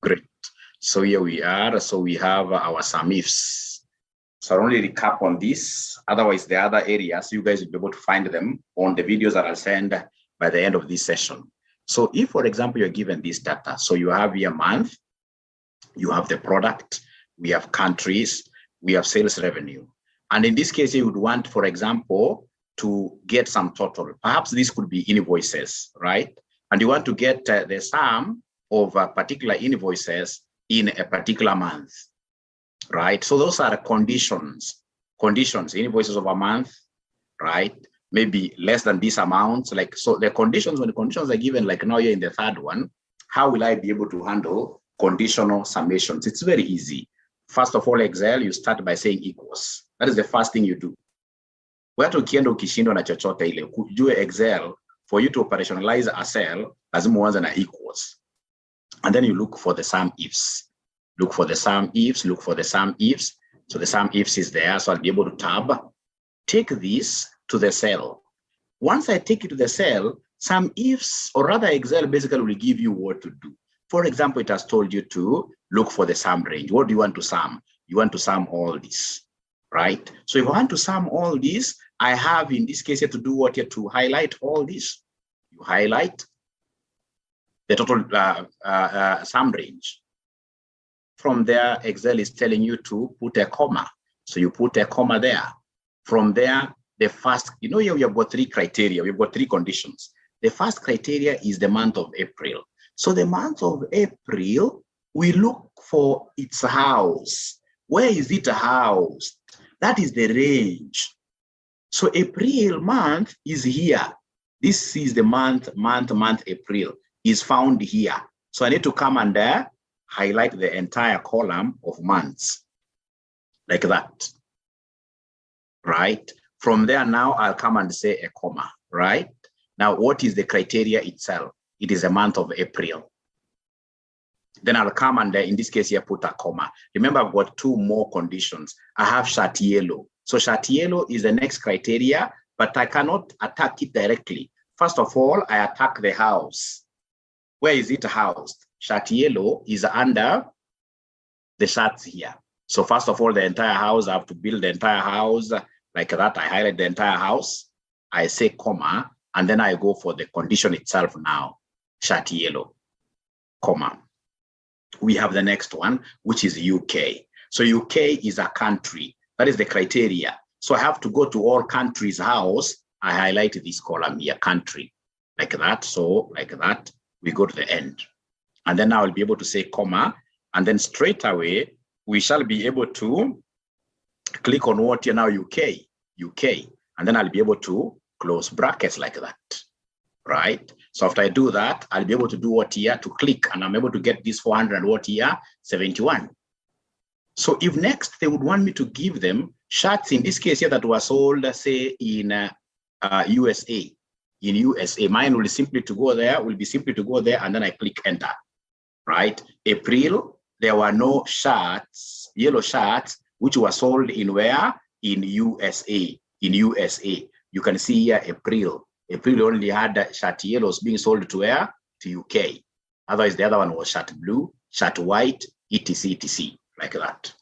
Great. So here we are. So we have our sum ifs. So I'll only recap on this. Otherwise, the other areas, you guys will be able to find them on the videos that I'll send by the end of this session. So if, for example, you're given this data, so you have your month, you have the product, we have countries, we have sales revenue. And in this case, you would want, for example, to get some total. Perhaps this could be invoices, right? And you want to get the sum of particular invoices in a particular month, right? So those are conditions, invoices of a month, right? Maybe less than this amount. Like, so the conditions, when the conditions are given, like now you're in the third one, how will I be able to handle conditional summations? It's very easy. First of all, Excel, you start by saying equals. That is the first thing you do. Watu ukienda ukishindwa na chochote ile, ujue Excel, for you to operationalize a cell, lazima uanze na equals. And then you look for the sum ifs. Look for the sum ifs, look for the sum ifs. So the sum ifs is there, so I'll be able to tab. Take this to the cell. Once I take it to the cell, sum ifs, or rather Excel basically will give you what to do. For example, it has told you to look for the sum range. What do you want to sum? You want to sum all this, right? So if I want to sum all this, I have in this case here to do what? Here to highlight all this. You highlight the total sum range. From there, Excel is telling you to put a comma. So you put a comma there. From there, the first, you know, here we have got three criteria. We've got three conditions. The first criteria is the month of April. So the month of April, we look for its house. Where is it housed? That is the range. So April month is here. This is the month April is found here. So I need to come and highlight the entire column of months like that, right? From there now I'll come and say a comma, right? Now what is the criteria itself? It is a month of April. Then I'll come and in this case here put a comma. Remember, I've got two more conditions. I have shirt yellow. So shirt yellow is the next criteria, but I cannot attack it directly. First of all, I attack the house. Where is it housed? Shirt yellow is under the shirts here. So first of all, the entire house, I have to build the entire house like that. I highlight the entire house. I say comma, and then I go for the condition itself now. Shirt yellow, comma. We have the next one, which is UK. So UK is a country. That is the criteria. So I have to go to all countries' house. I highlight this column here, country, like that. So like that, we go to the end. And then I will be able to say comma. And then straight away, we shall be able to click on what here now, UK. And then I'll be able to close brackets like that, right? So after I do that, I'll be able to do what here? To click, and I'm able to get this 400 and what here? 71. So if next they would want me to give them shirts, in this case here that were sold, say in USA, mine will simply to go there, and then I click enter, right? April, there were no shirts, yellow shirts, which were sold in where? In USA, You can see here April only had shirt yellows being sold to where? To UK. Otherwise, the other one was shirt blue, shirt white, etc., like that.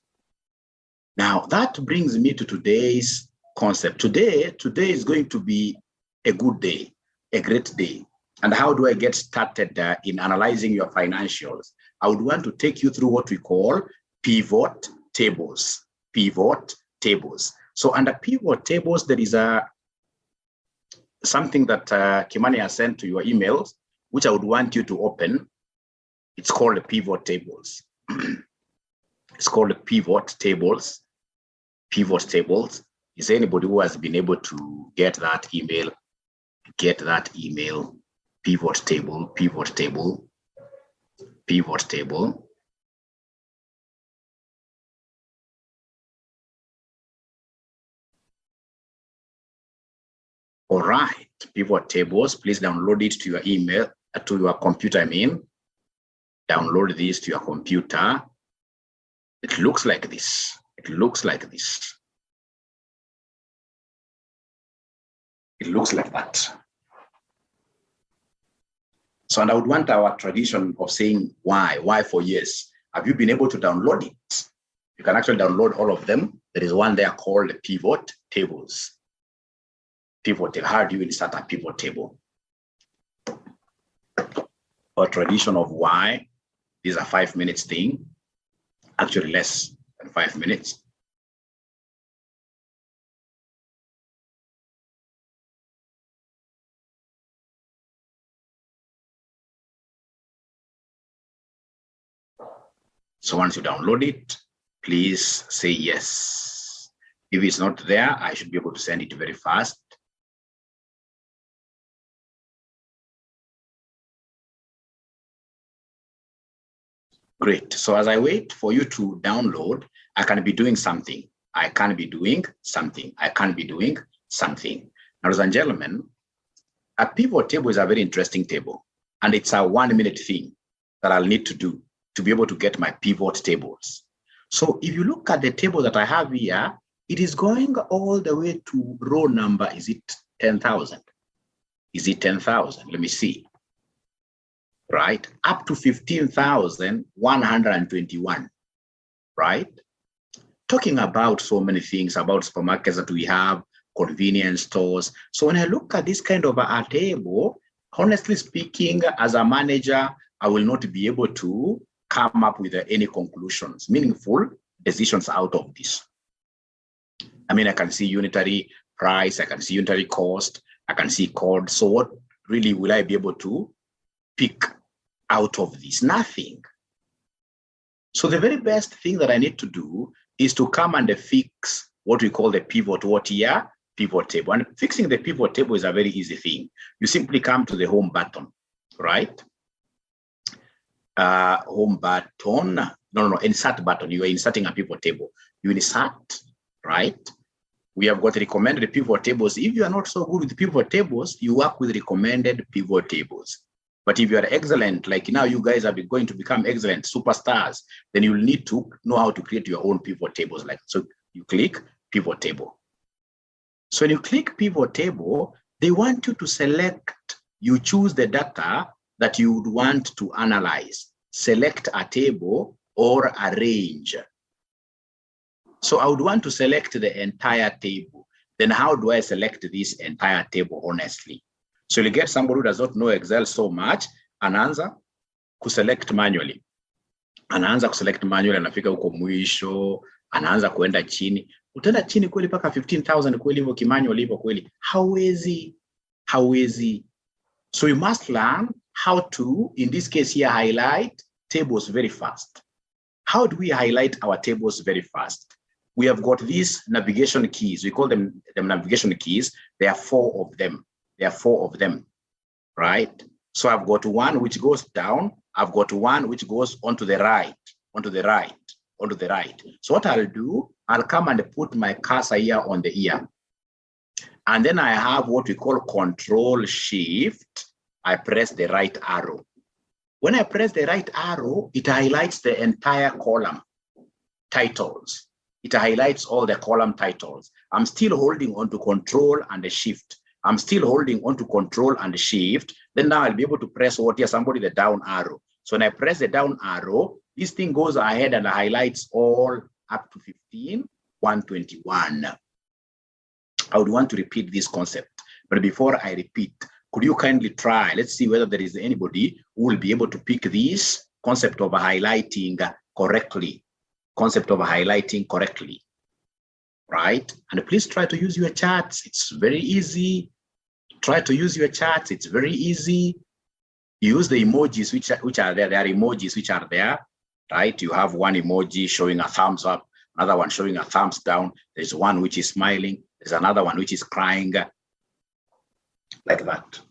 Now, that brings me to today's concept. Today is going to be a good day, a great day. And how do I get started in analyzing your financials? I would want to take you through what we call pivot tables. Pivot tables. So under pivot tables, there is something that Kimani has sent to your emails, which I would want you to open. It's called pivot tables. It's called pivot tables. Pivot tables. Is there anybody who has been able to get that email? Pivot table. All right, pivot tables, please download it to your email, to your computer, Download this to your computer. It looks like this. It looks like that. So, and I would want our tradition of saying why for yes. Have you been able to download it? You can actually download all of them. There is one there called pivot tables. Pivot table. How do you insert a pivot table? Or tradition of why. These are 5 minutes thing. Actually less than 5 minutes. So once you download it, please say yes. If it's not there, I should be able to send it very fast. Great. So as I wait for you to download, I can be doing something. I can be doing something. I can be doing something. Now, ladies and gentlemen, a pivot table is a very interesting table, and it's a 1 minute thing that I'll need to do to be able to get my pivot tables. So if you look at the table that I have here, it is going all the way to row number. Is it 10,000? Is it 10,000? Let me see. Right? Up to 15,121. Right? Talking about so many things about supermarkets that we have, convenience stores. So when I look at this kind of a table, honestly speaking, as a manager, I will not be able to come up with any conclusions, meaningful decisions out of this. I mean, I can see unitary price, I can see unitary cost, I can see code. So what really will I be able to pick out of this? Nothing. So the very best thing that I need to do is to come and fix what we call the pivot pivot table. And fixing the pivot table is a very easy thing. You simply come to the home button, right? Home button, no, insert button. You are inserting a pivot table. You insert, right? We have got recommended pivot tables. If you are not so good with pivot tables, you work with recommended pivot tables. But if you are excellent, like now you guys are going to become excellent superstars, then you'll need to know how to create your own pivot tables. Like so, you click pivot table. So when you click pivot table, they want you to select, you choose the data that you would want to analyze. Select a table or a range. So I would want to select the entire table. Then how do I select this entire table honestly? So you get somebody who does not know Excel so much, anaanza kuselect manually. Anaanza kuselect manually, anafika huko mwisho, anaanza kuenda chini. Utaenda chini kweli paka 15,000 kweli hivyo kimanually hivyo kweli? Hawezi. So you must learn how to, in this case here, highlight tables very fast. How do we highlight our tables very fast? We have got these navigation keys. We call them navigation keys. There are 4 of them. Right? So I've got one which goes down. I've got one which goes onto the right. So what I'll do, I'll come and put my cursor here on the ear. And then I have what we call Control Shift. I press the right arrow. When I press the right arrow, it highlights the entire column titles. It highlights all the column titles. I'm still holding on to Control and the Shift. I'm still holding on to Control and Shift. Then now I'll be able to press what here, somebody the down arrow. So when I press the down arrow, this thing goes ahead and highlights all up to 15,121. I would want to repeat this concept. But before I repeat, could you kindly try? Let's see whether there is anybody who will be able to pick this concept of highlighting correctly. Right? And please try to use your charts. It's very easy. Try to use your charts. It's very easy. Use the emojis which are there. There are emojis which are there, right? You have one emoji showing a thumbs up, another one showing a thumbs down. There's one which is smiling. There's another one which is crying, like that.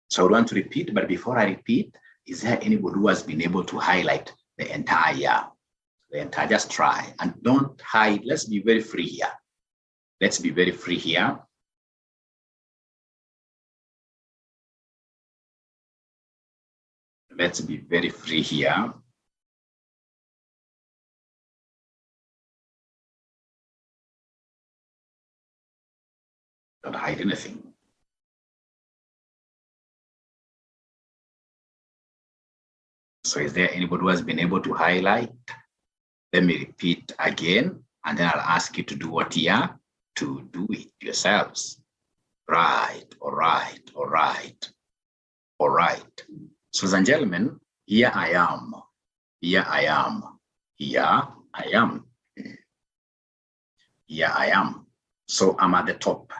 So I would want to repeat, but before I repeat, is there anybody who has been able to highlight the entire? Just try and don't hide. Let's be very free here. Let's be very free here. Don't hide anything. So is there anybody who has been able to highlight? Let me repeat again, and then I'll ask you to do what here, to do it yourselves. Right, all right, all right, all right. So ladies and gentlemen, here I am, here I am, here I am, here I am. So I'm at the top.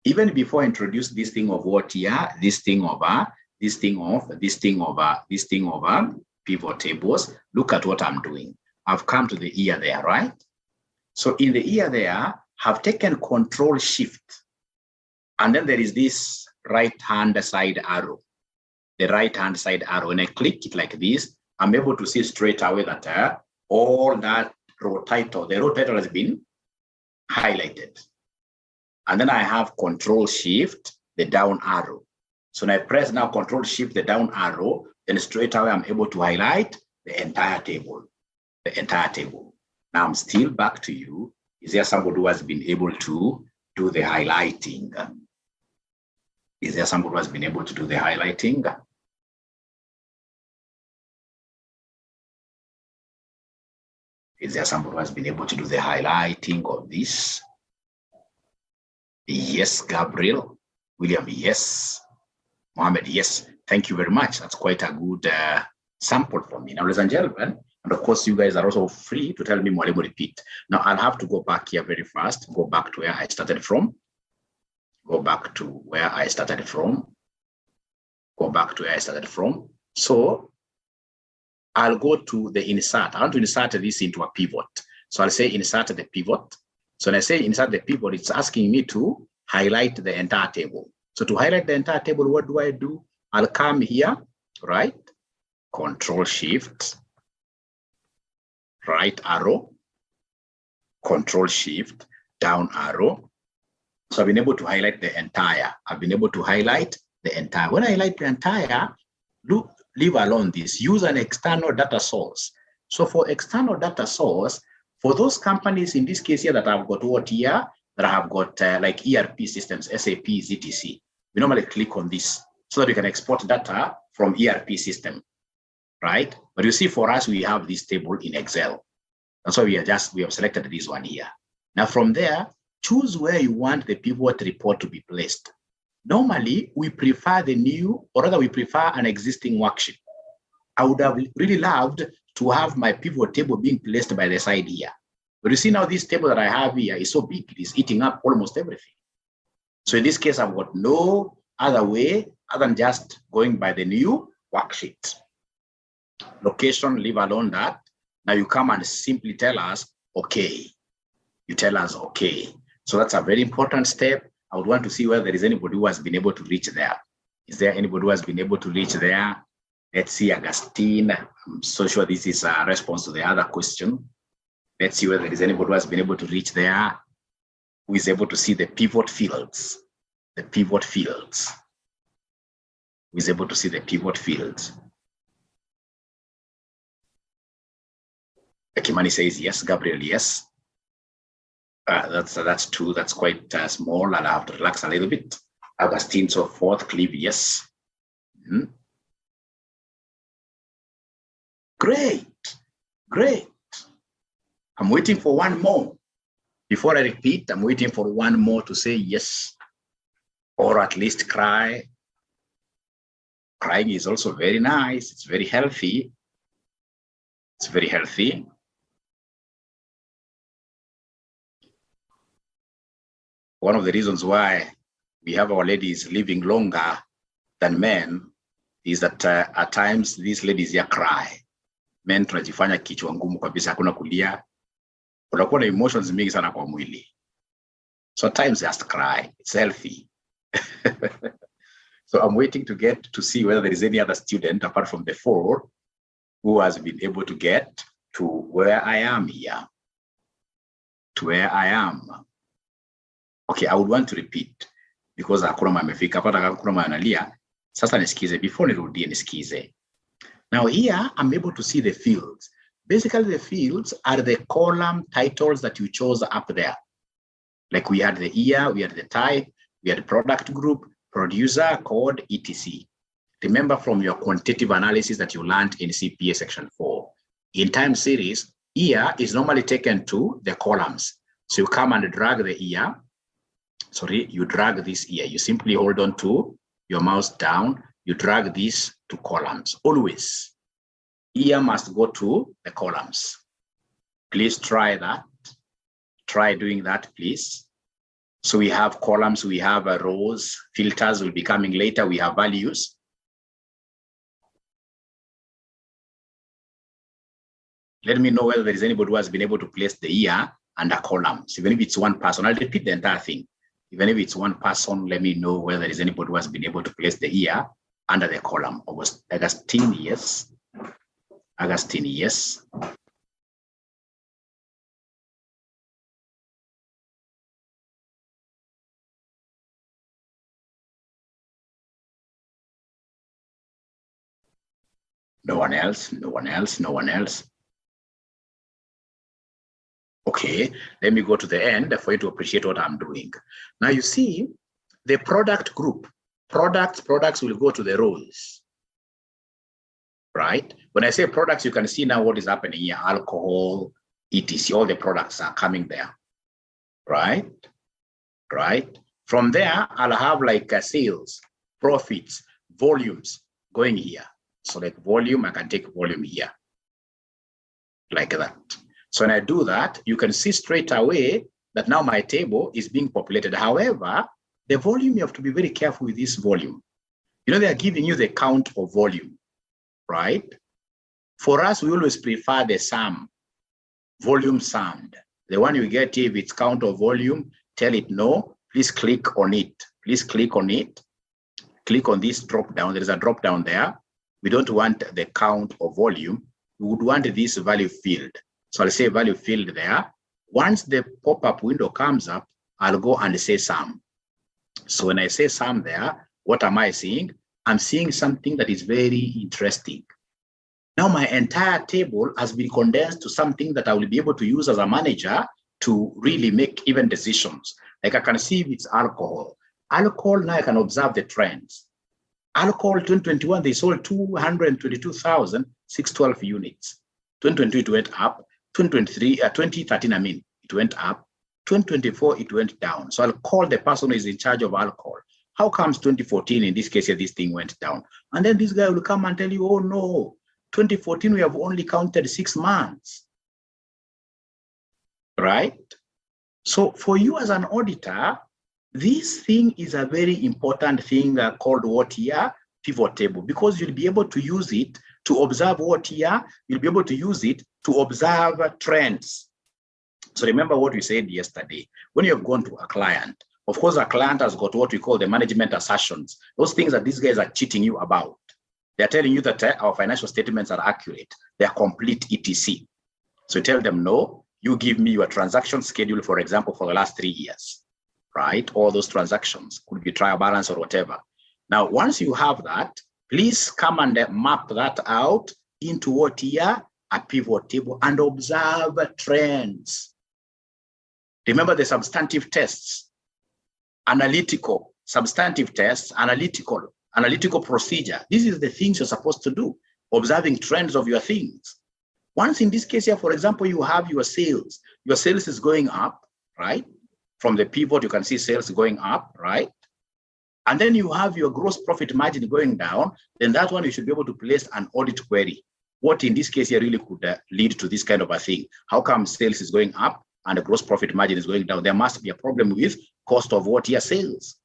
Even before I introduce this thing of what here, this thing over pivot tables, look at what I'm doing. I've come to the ear there, right? So in the ear there, I've taken Control Shift, and then there is this right-hand side arrow. The right-hand side arrow. When I click it like this, I'm able to see straight away that all that row title, the row title has been highlighted. And then I have Control Shift, the down arrow. So when I press now Control Shift, the down arrow, then straight away I'm able to highlight the entire table, Now I'm still back to you. Is there somebody who has been able to do the highlighting? Is there somebody who has been able to do the highlighting? Is there somebody who has been able to do the highlighting of this? Yes, Gabriel. William, yes. Mohammed, yes. Thank you very much. That's quite a good sample for me. Now, ladies and gentlemen, and of course, you guys are also free to tell me more. Repeat. Now, I'll have to go back here very fast. Go back to where I started from. Go back to where I started from. Go back to where I started from. So I'll go to the insert. I want to insert this into a pivot. So I'll say insert the pivot. So when I say insert the pivot, it's asking me to highlight the entire table. So to highlight the entire table, what do? I'll come here, right? Control Shift, right arrow, Control Shift, down arrow. So I've been able to highlight the entire. When I highlight the entire, leave alone this. Use an external data source. So for external data source, for those companies in this case here that I've got what here, that I have got like ERP systems, SAP, ZTC, we normally click on this so that we can export data from ERP system, right? But you see, for us, we have this table in Excel. And so we have selected this one here. Now from there, choose where you want the pivot report to be placed. Normally, we prefer the new, or rather we prefer an existing worksheet. I would have really loved to have my pivot table being placed by the side here. But you see now this table that I have here is so big, it is eating up almost everything. So in this case, I've got no other way other than just going by the new worksheet. Location, leave alone that. Now you come and simply tell us, okay. You tell us, okay. So that's a very important step. I would want to see whether there is anybody who has been able to reach there. Is there anybody who has been able to reach there? Let's see, Augustine. I'm so sure this is a response to the other question. Let's see whether there is anybody who has been able to reach there, who is able to see the pivot fields. The pivot fields. Who is able to see the pivot fields? Kimani says yes. Gabriel, yes. That's two. That's quite small. I'll have to relax a little bit. Augustine, so forth. Clive, yes. Great. I'm waiting for one more. Before I repeat, I'm waiting for one more to say yes, or at least cry. Crying is also very nice. It's very healthy. It's very healthy. One of the reasons why we have our ladies living longer than men is that at times these ladies here cry. Men tunajifanya kichwa ngumu kabisa, hakuna kulia. Unakuwa na emotions mingi sana kwa mwili. So at times just cry. It's healthy. So I'm waiting to get to see whether there is any other student apart from the four who has been able to get to where I am here. To where I am. Okay, I would want to repeat because hakuna amefika. Hapa hakuna analia. Sasa nisikize, before nirudie nisikize. Now here, I'm able to see the fields. Basically, the fields are the column titles that you chose up there. Like we had the year, we had the type, we had the product group, producer, code, etc. Remember from your quantitative analysis that you learned in CPA section 4. In time series, year is normally taken to the columns. So you come and drag the year. Sorry, you drag this year. You simply hold on to your mouse down. You drag this to columns. Always, year must go to the columns. Please try that. Try doing that, please. So we have columns, we have rows, filters will be coming later. We have values. Let me know whether there is anybody who has been able to place the year under columns, even if it's one person. I'll repeat the entire thing. Even if it's one person, let me know whether there is anybody who has been able to place the year under the column. Augustine, yes. Augustine, yes. No one else, no one else, no one else. Okay, let me go to the end for you to appreciate what I'm doing. Now you see the product group. Products will go to the rows, right? When I say products, you can see now what is happening here. Alcohol, etc. All the products are coming there, right? Right. From there, I'll have like sales, profits, volumes going here. So like volume, I can take volume here, like that. So when I do that, you can see straight away that now my table is being populated. However, the volume, you have to be very careful with this volume. You know, they are giving you the count of volume, right? For us, we always prefer the sum, volume summed. The one you get here, if it's count of volume, tell it no, please click on it. Please click on it. Click on this drop down. There is a drop down there. We don't want the count of volume. We would want this value field. So I'll say value field there. Once the pop-up window comes up, I'll go and say sum. So when I say sum there, what am I seeing? I'm seeing something that is very interesting. Now my entire table has been condensed to something that I will be able to use as a manager to really make even decisions. Like I can see if it's alcohol. Alcohol, now I can observe the trends. Alcohol 2021, they sold 222,612 units. 2022, it went up. 2013, I mean, it went up. 2024, it went down. So I'll call the person who is in charge of alcohol. How comes 2014, in this case here, this thing went down? And then this guy will come and tell you, oh no, 2014, we have only counted 6 months, right? So for you as an auditor, this thing is a very important thing called what here? Pivot table, because you'll be able to use it to observe what here? You'll be able to use it to observe trends. So remember what we said yesterday. When you have gone to a client, of course, a client has got what we call the management assertions. Those things that these guys are cheating you about. They're telling you that our financial statements are accurate. They're complete, etc. So you tell them, no, you give me your transaction schedule, for example, for the last 3 years, right? All those transactions could be trial balance or whatever. Now, once you have that, please come and map that out into what here? A pivot table, and observe trends. Remember the substantive tests, analytical, substantive tests, analytical procedure. This is the things you're supposed to do, observing trends of your things. Once in this case here, for example, you have your sales. Your sales is going up, right? From the pivot, you can see sales going up, right? And then you have your gross profit margin going down. Then that one, you should be able to place an audit query. What in this case here really could lead to this kind of a thing? How come sales is going up and the gross profit margin is going down? There must be a problem with cost of what here sales.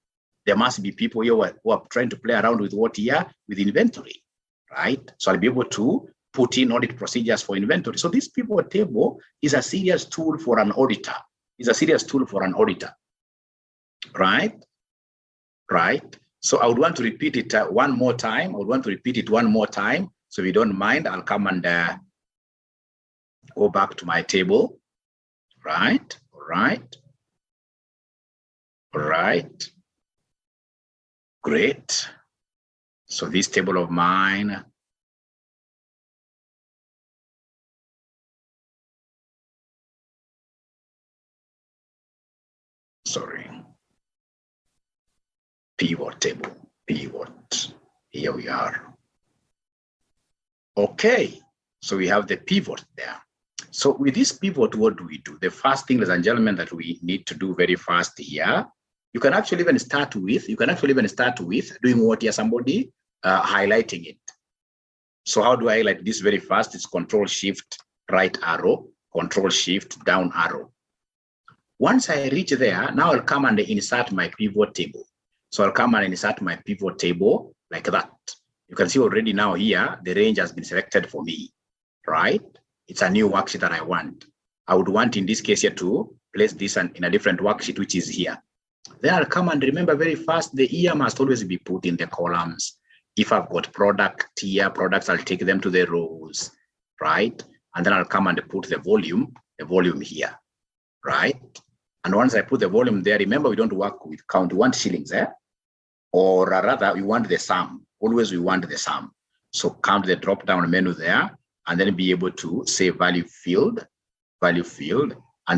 There must be people here who are trying to play around with what here? With inventory, right? So I'll be able to put in audit procedures for inventory. So this pivot table is a serious tool for an auditor. It's a serious tool for an auditor, right? Right. So I would want to repeat it one more time. So if you don't mind, I'll come and go back to my table. Right. Right. Right. Great. So this table of mine, sorry, pivot table, pivot. Here we are. Okay, so we have the pivot there. So with this pivot, what do we do? The first thing, ladies and gentlemen, that we need to do very fast here, you can actually even start with doing what here, somebody highlighting it. So how do I highlight this very fast? It's Control Shift right arrow, Control Shift down arrow. Once I reach there, now I'll come and insert my pivot table. So I'll come and insert my pivot table like that. You can see already now here, the range has been selected for me, right? It's a new worksheet that I want. I would want in this case here to place this in a different worksheet, which is here. Then I'll come and remember very fast, the year must always be put in the columns. If I've got product here, products, I'll take them to the rows, right? And then I'll come and put the volume here, right? And once I put the volume there, remember we don't work with count, we want shillings, or rather we want the sum. Always we want the sum. So come to the drop down menu there, and then be able to say value field, and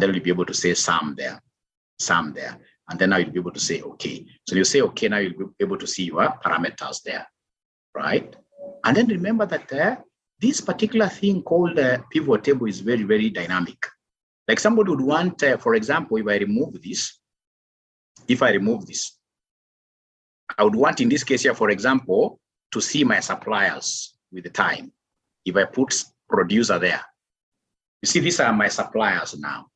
then we'll be able to say sum there. And then now you'll be able to say okay. So you say okay, now you'll be able to see your parameters there, right? And then remember that this particular thing called pivot table is very, very dynamic. Like somebody would want, for example, if I remove this, I would want in this case here, for example, to see my suppliers with the time. If I put producer there, you see, these are my suppliers now.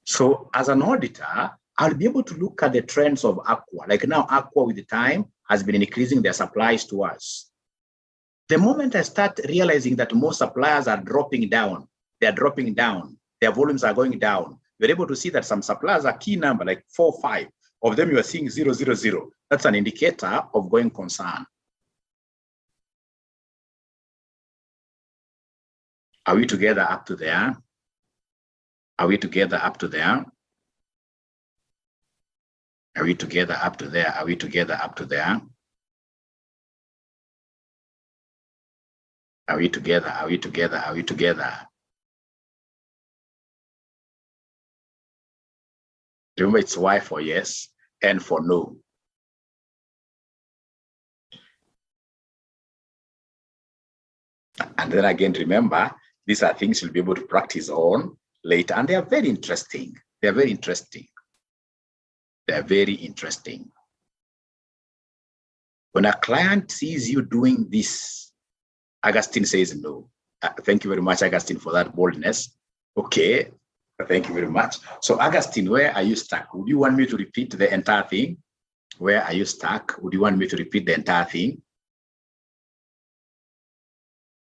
So as an auditor, I'll be able to look at the trends of Aqua. Like now, Aqua with the time has been increasing their supplies to us. The moment I start realizing that more suppliers are dropping down, their volumes are going down, you're able to see that some suppliers are key number, like 4 or 5 of them, you are seeing 0, 0, 0. That's an indicator of going concern. Are we together up to there? Are we together up to there? Are we together up to there? Are we together up to there? Are we together? Are we together? Are we together? Remember, it's Y for yes, N for no. And then again, remember, these are things you'll be able to practice on later. And they are very interesting. They are very interesting. They are very interesting. When a client sees you doing this, Augustine says no. Thank you very much, Augustine, for that boldness. Okay, thank you very much. So Augustine, where are you stuck? Would you want me to repeat the entire thing? Where are you stuck? Would you want me to repeat the entire thing?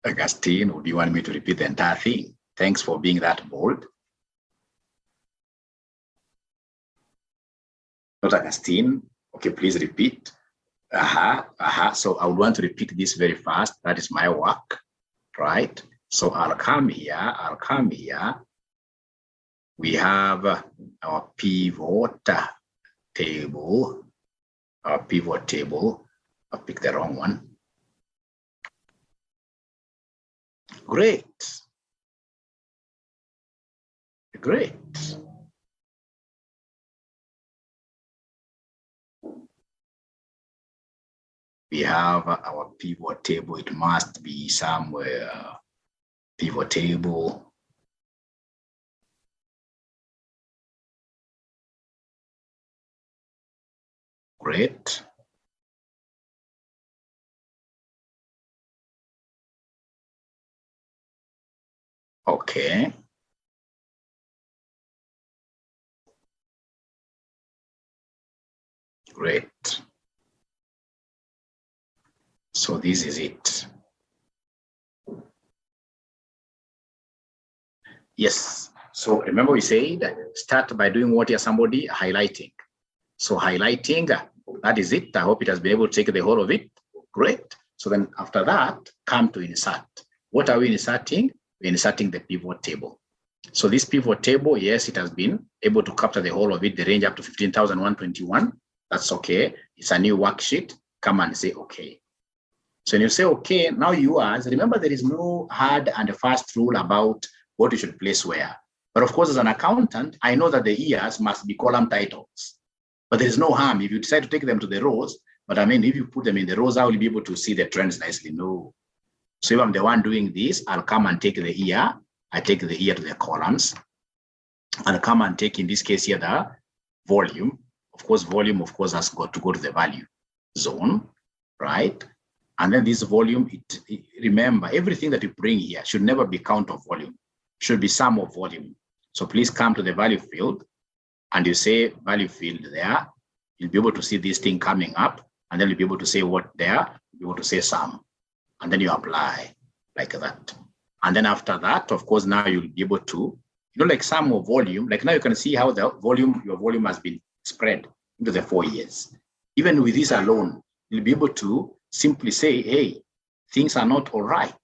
Augustine, would you want me to repeat the entire thing? Thanks for being that bold. Not Augustine. Okay, please repeat. So I would want to repeat this very fast. That is my work, right? So I'll come here. We have our pivot table. I'll pick the wrong one. Great. We have our pivot table. It must be somewhere. Pivot table. Great. Okay. Great. So this is it. Yes. So remember we said start by doing what here, somebody highlighting. So highlighting, that is it. I hope it has been able to take the whole of it. Great. So then after that, come to insert. What are we inserting? We're inserting the pivot table. So this pivot table, yes, it has been able to capture the whole of it, the range up to 15,121. That's okay. It's a new worksheet. come and say, okay. So when you say, okay, now yours, remember there is no hard and fast rule about what you should place where. But of course, as an accountant, I know that the years must be column titles. But there is no harm if you decide to take them to the rows. But I mean, if you put them in the rows, I will be able to see the trends nicely. No. So if I'm the one doing this, I'll come and take the year. I take the year to the columns. I'll come and take, in this case here, the volume. Of course, volume, of course, has got to go to the value zone, right? And then this volume, remember, everything that you bring here should never be count of volume, should be sum of volume. So please come to the value field and you say value field there. You'll be able to see this thing coming up, and then you'll be able to say what there, you'll be able to say sum, and then you apply like that. And then after that, of course, now you'll be able to, like sum of volume, like now you can see how the volume, your volume has been spread into the 4 years. Even with this alone, you'll be able to simply say, hey, things are not all right.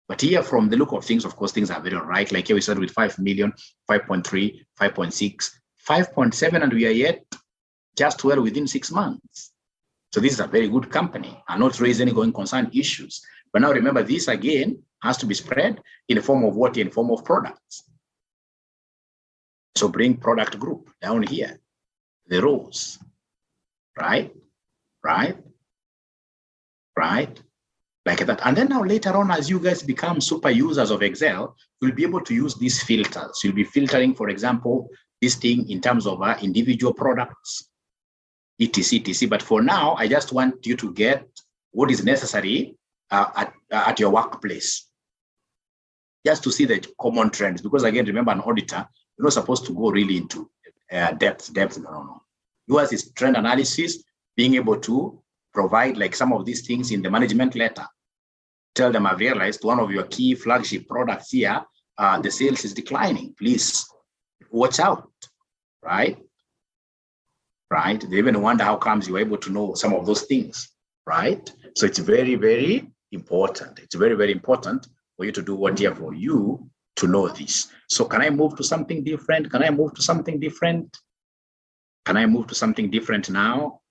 But here, from the look of things, of course, things are very all right. Like here we started with 5 million, 5.3, 5.6, 5.7, and we are yet just well within 6 months. So this is a very good company and not raise any going concern issues. But now remember, this again has to be spread in the form of what? In the form of products. So bring product group down here, the rows, right? Like that. And then now later on, as you guys become super users of Excel, you'll be able to use these filters. You'll be filtering, for example, this thing in terms of individual products, etc. But for now, I just want you to get what is necessary at your workplace, just to see the common trends. Because again, remember, an auditor, you're not supposed to go really into depth. No. Yours is trend analysis, being able to provide like some of these things in the management letter. Tell them, I've realized one of your key flagship products here, the sales is declining. Please watch out, right? They even wonder how comes you're able to know some of those things, right? So it's very, very important. It's very, very important for you to do what here for you to know this. So can I move to something different? Can I move to something different? Can I move to something different now?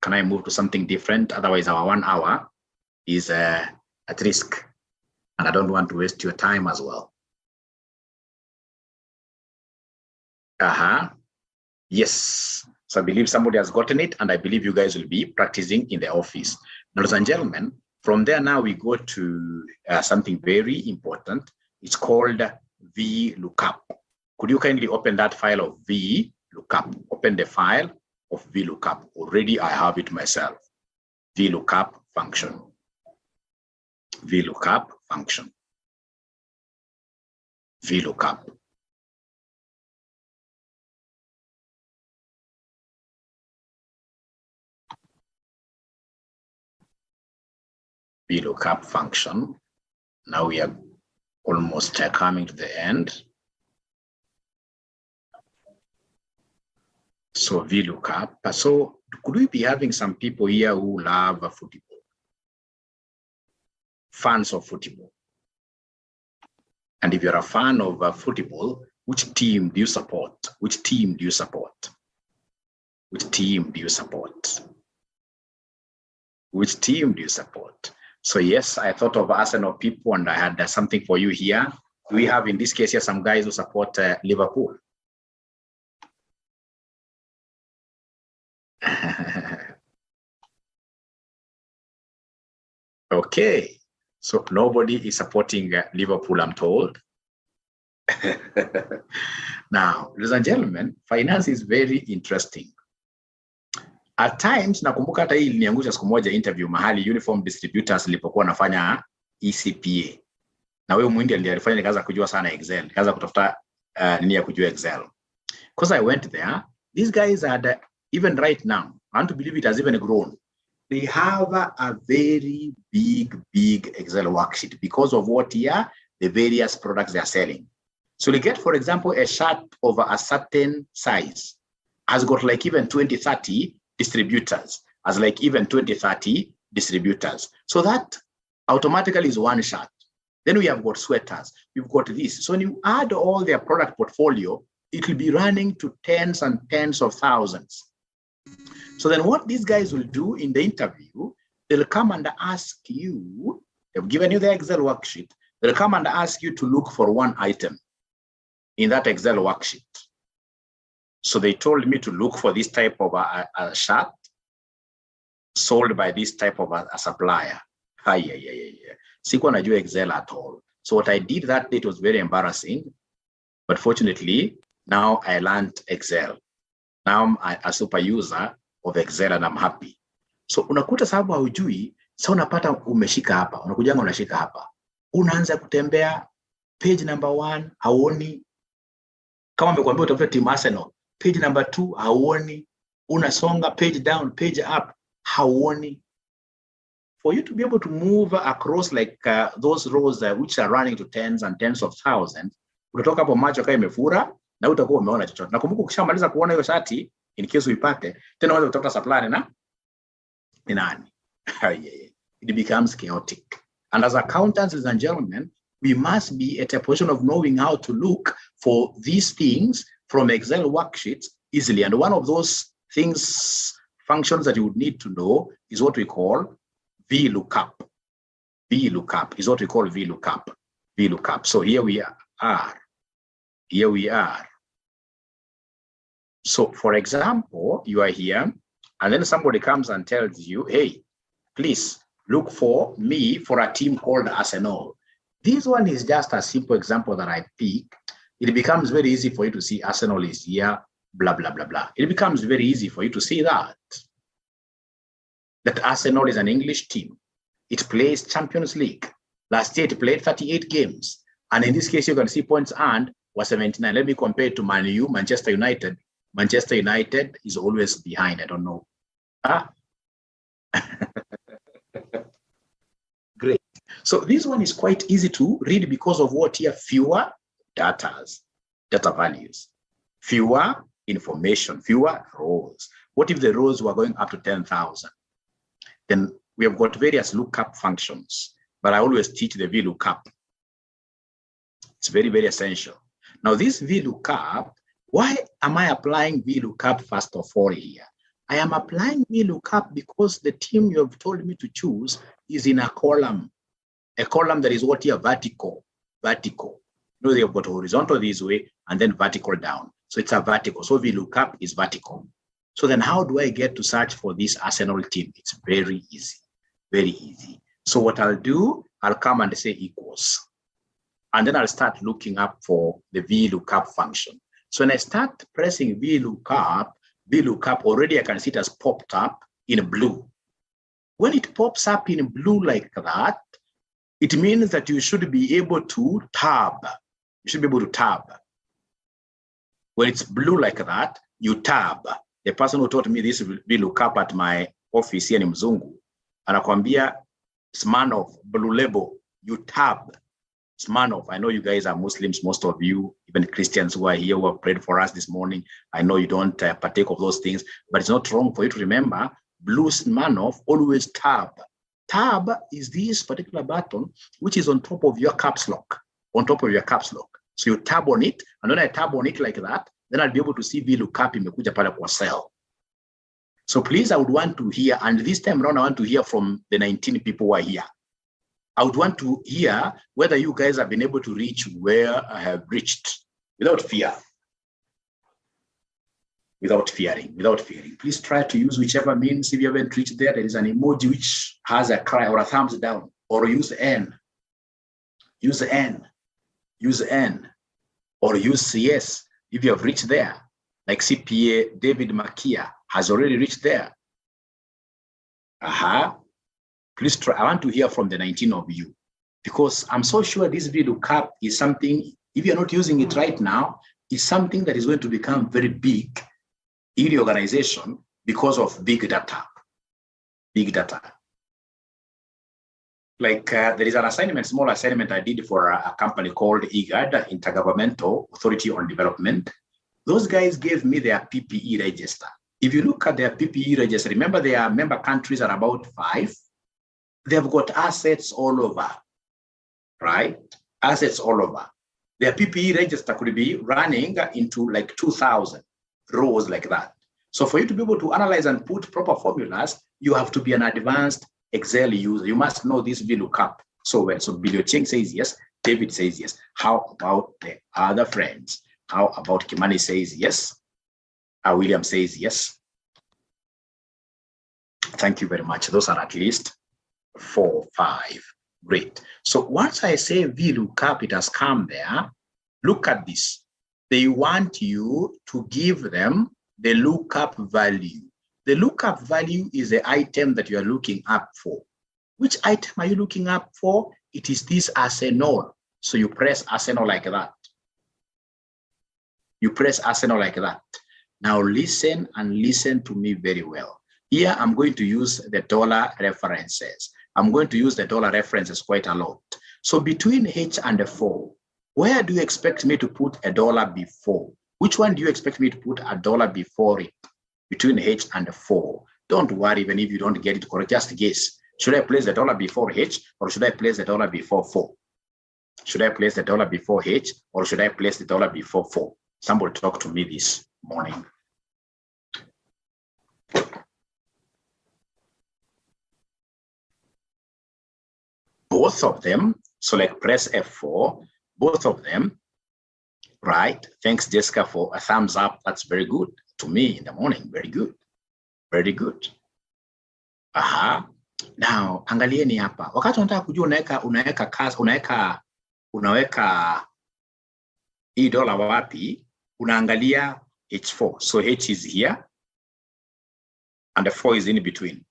Can I move to something different? Otherwise, our 1 hour is at risk. And I don't want to waste your time as well. Yes. So I believe somebody has gotten it, and I believe you guys will be practicing in the office. Ladies and gentlemen, from there now we go to something very important. It's called VLOOKUP. Could you kindly open that file of VLOOKUP? Open the file of VLOOKUP. Already I have it myself. VLOOKUP function. VLOOKUP function. VLOOKUP. VLOOKUP function. Now we are almost coming to the end. So VLOOKUP. So could we be having some people here who love football? Fans of football. And if you're a fan of football, which team do you support? Which team do you support? Which team do you support? Which team do you support? So yes, I thought of Arsenal people, and I had something for you here. We have, in this case here, some guys who support Liverpool. Okay, so nobody is supporting Liverpool, I'm told. Now, ladies and gentlemen, finance is very interesting. At times, nakumbuka hata hii iliniangusha siku moja interview mahali Uniform Distributors nilipokuwa nafanya ECPA. Na wewe mwindi alifanya nikaanza kujua sana Excel, nikaanza kutafuta nini ya kujua Excel. Because I went there, these guys had, even right now, I want to believe it has even grown. They have a very big Excel worksheet because of what here, the various products they are selling. So you get, for example, a shirt of a certain size has got like even 20, 30 distributors, as like even 20, 30 distributors. So that automatically is one shirt. Then we have got sweaters. We've got this. So when you add all their product portfolio, it will be running to tens and tens of thousands. So then what these guys will do in the interview, they'll come and ask you, they've given you the Excel worksheet, they'll come and ask you to look for one item in that Excel worksheet. So they told me to look for this type of a shirt sold by this type of a supplier. Sikuwa najua Excel at all. So what I did that day, it was very embarrassing. But fortunately, now I learned Excel. Now I'm a super user of Excel and I'm happy. So unakuta sababu haujui, sasa unapata umeshika hapa, unakujanga unashika hapa. Unaanza kutembea page number 1 hauoni. Kama nimekuambia utafute team Arsenal, page number 2 hauoni. Unasonga page down, page up, hauoni. For you to be able to move across like those rows which are running to tens and tens of thousands, utatoka hapo macho kama imefura na utakuwa umeona chochote. Nakumbuka ukishamaliza kuona hiyo shati, in case uipate, tena unaweza kutafuta supplier na ni nani. It becomes chaotic. And as accountants, ladies and gentlemen, we must be at a position of knowing how to look for these things from Excel worksheets easily. And one of those things, functions that you would need to know is what we call VLOOKUP. VLOOKUP is what we call VLOOKUP. VLOOKUP. So here we are. Here we are. So for example, you are here and then somebody comes and tells you, hey, please look for me for a team called Arsenal. This one is just a simple example that I pick. It becomes very easy for you to see Arsenal is here, blah, blah, blah, blah. It becomes very easy for you to see that Arsenal is an English team. It plays Champions League. Last year, it played 38 games. And in this case, you can see points earned was 79. Let me compare it to Man U, Manchester United. Manchester United is always behind. I don't know. Great. So this one is quite easy to read because of what here? Fewer data values, fewer information, fewer rows. What if the rows were going up to 10,000? Then we have got various lookup functions, but I always teach the VLOOKUP. It's very, very essential. Now this VLOOKUP, why am I applying VLOOKUP first of all here? I am applying VLOOKUP because the team you have told me to choose is in a column that is what here? Vertical. You know, they have got horizontal this way and then vertical down. So it's a vertical. So VLOOKUP is vertical. So then how do I get to search for this Arsenal team? It's very easy, very easy. So what I'll do, I'll come and say equals. And then I'll start looking up for the VLOOKUP function. So when I start pressing VLOOKUP already I can see it has popped up in blue. When it pops up in blue like that, it means that you should be able to tab. You should be able to tab. When it's blue like that, you tab. The person who taught me this VLOOKUP at my office here in Mzungu, anakwambia Smanov, blue label, you tab. Smanov, I know you guys are Muslims, most of you, even Christians who are here who have prayed for us this morning. I know you don't partake of those things, but it's not wrong for you to remember, blue Smanov, always tab. Tab is this particular button, which is on top of your caps lock, So you tab on it, and when I tab on it like that, then I'll be able to see VLOOKUP imekuja pale kwa cell. So please, I would want to hear, and this time around, I want to hear from the 19 people who are here. I would want to hear whether you guys have been able to reach where I have reached without fear. Without fearing. Please try to use whichever means. If you haven't reached there is an emoji which has a cry or a thumbs down, or use N. Use N. Or use yes if you have reached there. Like CPA David Makia has already reached there. Please try. I want to hear from the 19 of you, because I'm so sure this VLOOKUP is something, if you're not using it right now, is something that is going to become very big in the organization because of big data. Like there is an assignment, small assignment I did for a company called IGAD, Intergovernmental Authority on Development. Those guys gave me their PPE register. If you look at their PPE register, remember their member countries are about 5. They've got assets all over, right? Assets all over. Their PPE register could be running into like 2,000 rows like that. So for you to be able to analyze and put proper formulas, you have to be an advanced Excel user. You must know this VLOOKUP so well. So Billy Cheng says yes. David says yes. How about the other friends? How about Kimani says yes? William says yes. Thank you very much. Those are at least 4, 5. Great. So once I say VLOOKUP, it has come there. Look at this. They want you to give them the lookup value. The lookup value is the item that you are looking up for. Which item are you looking up for? It is this Arsenal. So you press Arsenal like that. You press Arsenal like that. Now listen and listen to me very well. Here I'm going to use the dollar references. I'm going to use the dollar references quite a lot. So between H and the 4, where do you expect me to put a dollar before? Which one do you expect me to put a dollar before it? Between H and the 4. Don't worry, even if you don't get it correct, just guess. Should I place the dollar before H or should I place the dollar before 4? Should I place the dollar before H or should I place the dollar before 4? Somebody talk to me this morning. Both of them, so like press F4, both of them, right? Thanks, Jessica, for a thumbs up. That's very good to me in the morning. Very good. Very good. Aha. Now, angalieni hapa. Wakati unataka kujua unaweka hii dola wapi, unaangalia H4. So H is here and the 4 is in between.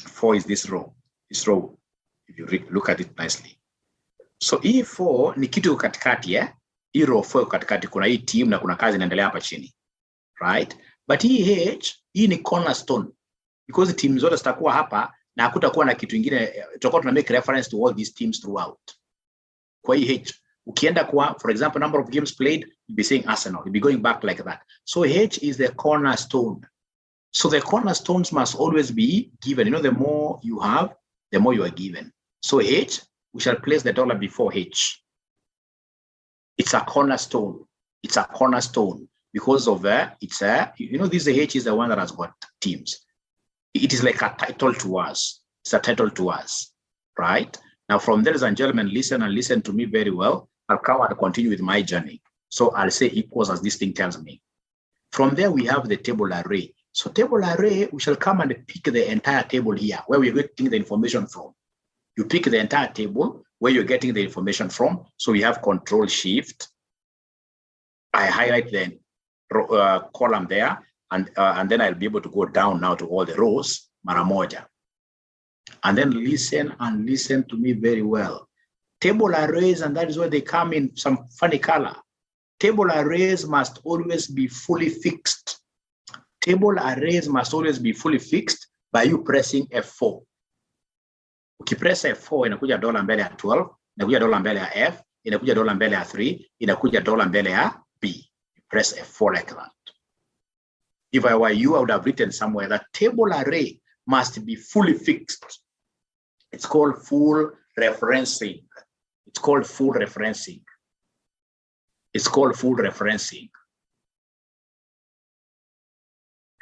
4 is this row. This row. If you look at it nicely. So hii 4 ni kitu katikati, eh? Hii row 4 katikati kuna hii team na kuna kazi inaendelea hapa chini. Right? But hii H, hii ni cornerstone. Because team zote zitakuwa hapa na hakutakuwa na kitu kingine, tutakuwa tuna make reference to all these teams throughout. Kwa hii H, ukienda kwa, for example, number of games played, you'll be saying Arsenal. You'll be going back like that. So H is the cornerstone. So the cornerstones must always be given. You know, the more you have, the more you are given. So H, we shall place the dollar before H. It's a cornerstone. It's a cornerstone because of it's a, you know, this H is the one that has got teams. It is like a title to us. It's a title to us, right? Now, from there, ladies and gentlemen, listen and listen to me very well. I'll come and continue with my journey. So I'll say equals as this thing tells me. From there, we have the table array. So table array, we shall come and pick the entire table here, where we're getting the information from. You pick the entire table where you're getting the information from. So we have Control Shift. I highlight the column there, and then I'll be able to go down now to all the rows, mara moja. And then listen and listen to me very well. Table arrays, and that is where they come in some funny color. Table arrays must always be fully fixed. Table arrays must always be fully fixed by you pressing F4. Ukipress F4 inakuja dola mbele ya 12, inakuja dola mbele ya F, inakuja dola mbele ya 3, inakuja dola mbele ya B. You press F4 like that. If I were you, I would have written somewhere that table array must be fully fixed. It's called full referencing. It's called full referencing. It's called full referencing.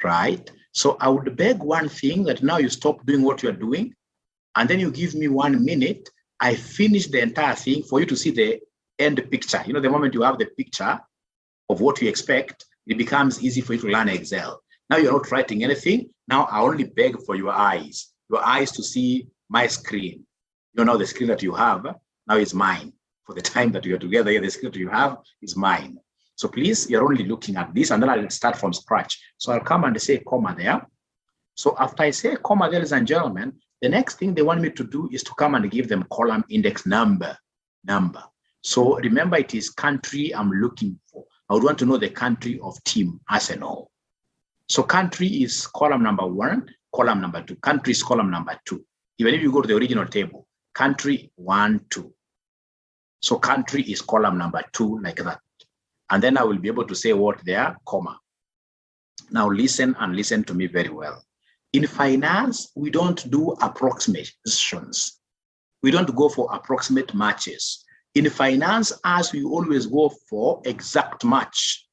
Right? So I would beg one thing, that now you stop doing what you're doing, and then you give me 1 minute. I finish the entire thing for you to see the end picture. You know, the moment you have the picture of what you expect, it becomes easy for you to learn Excel. Now you're not writing anything. Now I only beg for your eyes to see my screen. You know, the screen that you have now is mine. For the time that you're together here, the screen that you have is mine. So please, you're only looking at this, and then I'll start from scratch. So I'll come and say comma there. So after I say comma, ladies and gentlemen, the next thing they want me to do is to come and give them column index number. So remember, it is country I'm looking for. I would want to know the country of team Arsenal. So country is column number 1, column number 2. Country is column number 2. Even if you go to the original table, country 1, 2. So country is column number 2 like that. And then I will be able to say what there, comma. Now listen and listen to me very well. In finance, we don't do approximations. We don't go for approximate matches. In finance, as we always go for exact match.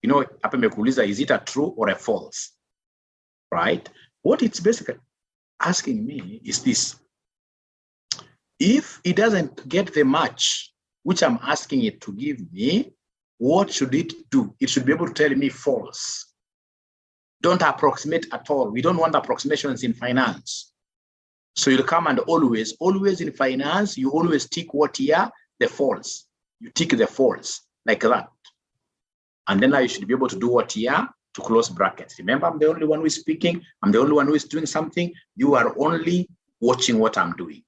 you know, hapa imekuuliza, is it a true or a false, right? What it's basically asking me is this: if it doesn't get the match which I'm asking it to give me, what should it do? It should be able to tell me false. Don't approximate at all. We don't want approximations in finance. So you'll come and always in finance, you always tick what here? The false. You tick the false like that. And then now you should be able to do what here? To close brackets. Remember, I'm the only one who is speaking. I'm the only one who is doing something. You are only watching what I'm doing.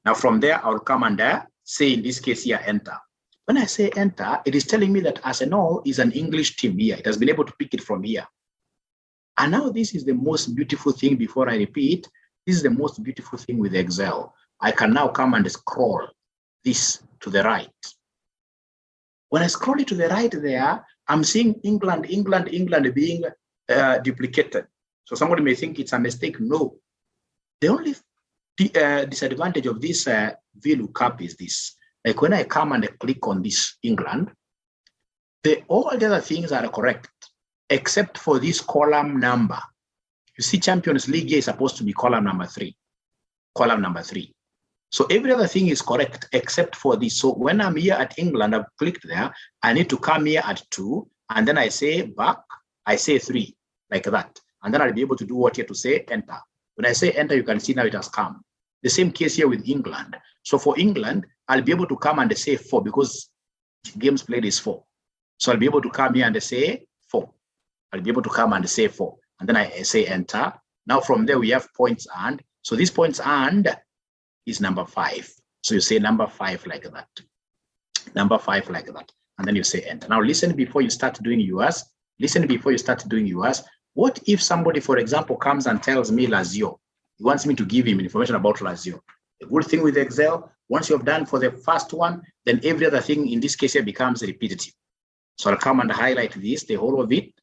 Now from there, I'll come and say, in this case here, enter. When I say enter, it is telling me that Arsenal is an English team here. It has been able to pick it from here. And now this is the most beautiful thing. Before I repeat, this is the most beautiful thing with Excel. I can now come and scroll this to the right. When I scroll it to the right there, I'm seeing England being duplicated. So somebody may think it's a mistake. No. The only disadvantage of this VLOOKUP is this. Like when I come and I click on this England, all the other things are correct, except for this column number. You see, Champions League is supposed to be column number 3. Column number 3. So every other thing is correct except for this. So when I'm here at England, I've clicked there. I need to come here at 2, and then I say back, I say 3, like that. And then I'll be able to do what here to say enter. When I say enter, you can see now it has come. The same case here with England. So for England, I'll be able to come and say 4 because games played is 4. So I'll be able to come here and say 4. I'll be able to come and say 4. And then I say enter. Now from there, we have points and. So this points and is number 5. So you say number 5 like that. Number 5 like that. And then you say enter. Now listen before you start doing yours. Listen before you start doing yours. What if somebody, for example, comes and tells me Lazio? He wants me to give him information about Lazio. The good thing with Excel, once you have done for the first one, then every other thing in this case here becomes repetitive. So I'll come and highlight this, the whole of it,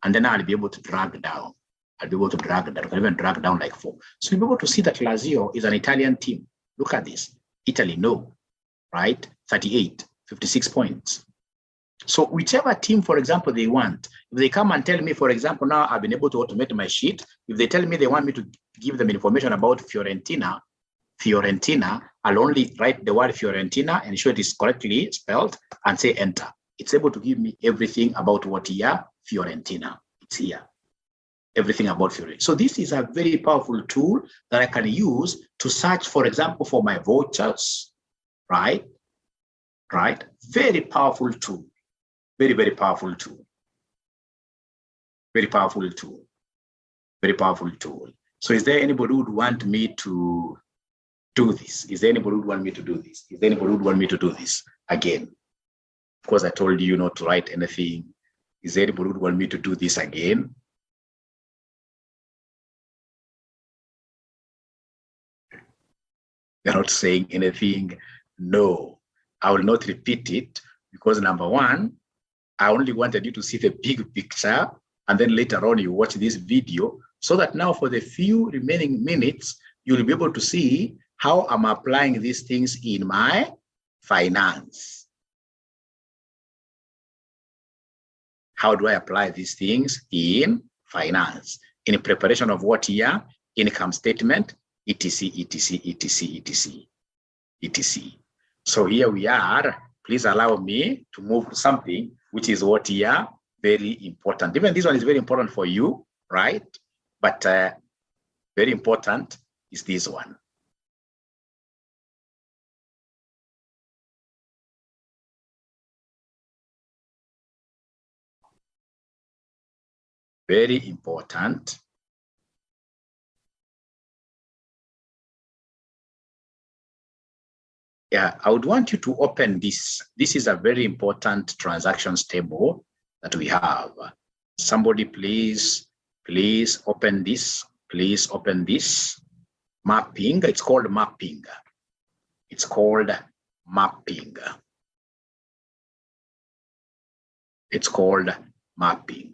and then I'll be able to drag down. I'll be able to drag down. I can even drag down like 4. So you'll be able to see that Lazio is an Italian team. Look at this. Italy, no, right? 38, 56 points. So whichever team, for example, they want, if they come and tell me, for example, now I've been able to automate my sheet. If they tell me they want me to give them information about Fiorentina, I'll only write the word Fiorentina and ensure it is correctly spelled and say enter. It's able to give me everything about what here, Fiorentina. It's here. Everything about Fiorentina. So this is a very powerful tool that I can use to search, for example, for my vouchers, right? Right? Very powerful tool. Very, very powerful tool. Very powerful tool. Very powerful tool. So is there anybody who would want me to do this? Is there anybody who would want me to do this? Is there anybody who would want me to do this again? Of course, I told you not to write anything. Is there anybody who would want me to do this again? You're not saying anything. No, I will not repeat it because number one, I only wanted you to see the big picture, and then later on you watch this video so that now for the few remaining minutes, you'll be able to see how I'm applying these things in my finance. How do I apply these things in finance? In preparation of what here? Income statement, etc, etc, etc, etc, etc. So here we are. Please allow me to move to something which is what here very important. Even this one is very important for you, right? But very important is this one. Very important. Yeah, I would want you to open this. This is a very important transactions table that we have. Somebody please open this. Please open this. Mapping, it's called mapping. It's called mapping. It's called mapping.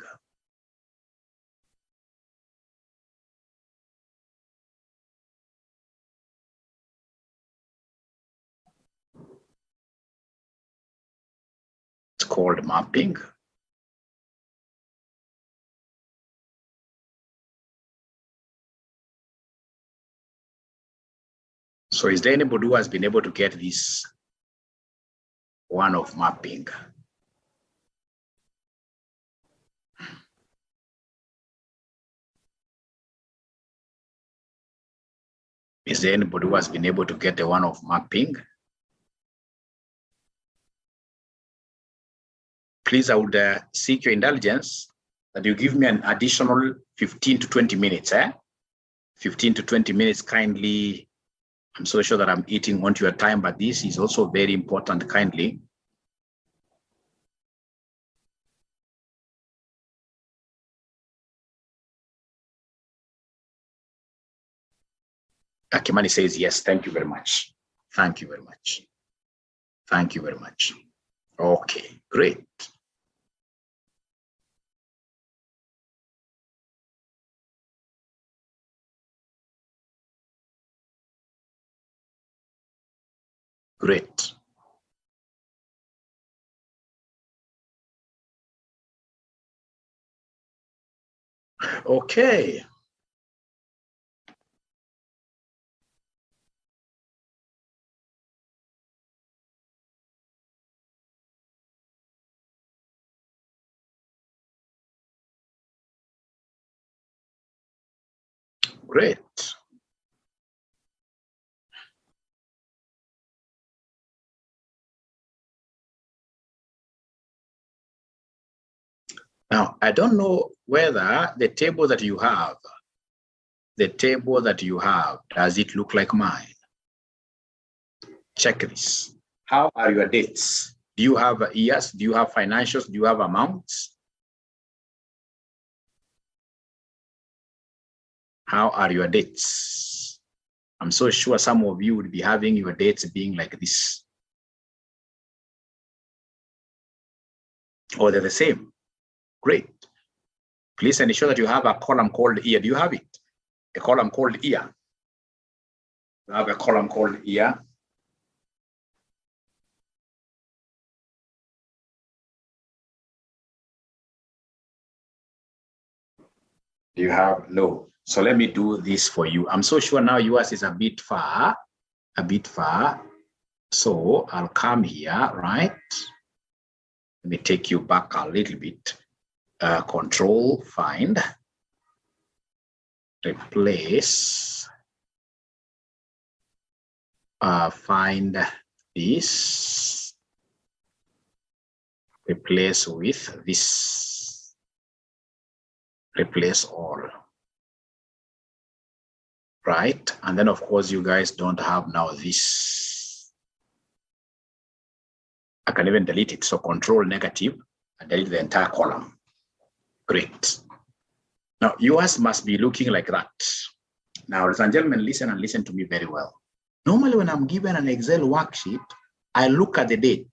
It's called mapping. So is there anybody who has been able to get this one of mapping? Is there anybody who has been able to get the one of mapping? Please, I would seek your indulgence that you give me an additional 15 to 20 minutes. 15 to 20 minutes, kindly. I'm so sure that I'm eating onto your time, but this is also very important, kindly. Akimani says, yes, thank you very much. Thank you very much. Thank you very much. Okay, great. Great. Okay. Great. Now, I don't know whether the table that you have, does it look like mine? Check this. How are your dates? Do you have years? Do you have financials? Do you have amounts? How are your dates? I'm so sure some of you would be having your dates being like this. Or they're the same. Great. Please ensure that you have a column called year. Do you have it? A column called year. You have a column called year. Do you have? No. So let me do this for you. I'm so sure now yours is a bit far. So I'll come here, right? Let me take you back a little bit. Control, find, replace, find this, replace with this, replace all. Right? And then of course you guys don't have now this. I can even delete it. So control negative and delete the entire column. Great. Now yours must be looking like that. Now, ladies and gentlemen, listen and listen to me very well. Normally when I'm given an Excel worksheet, I look at the date.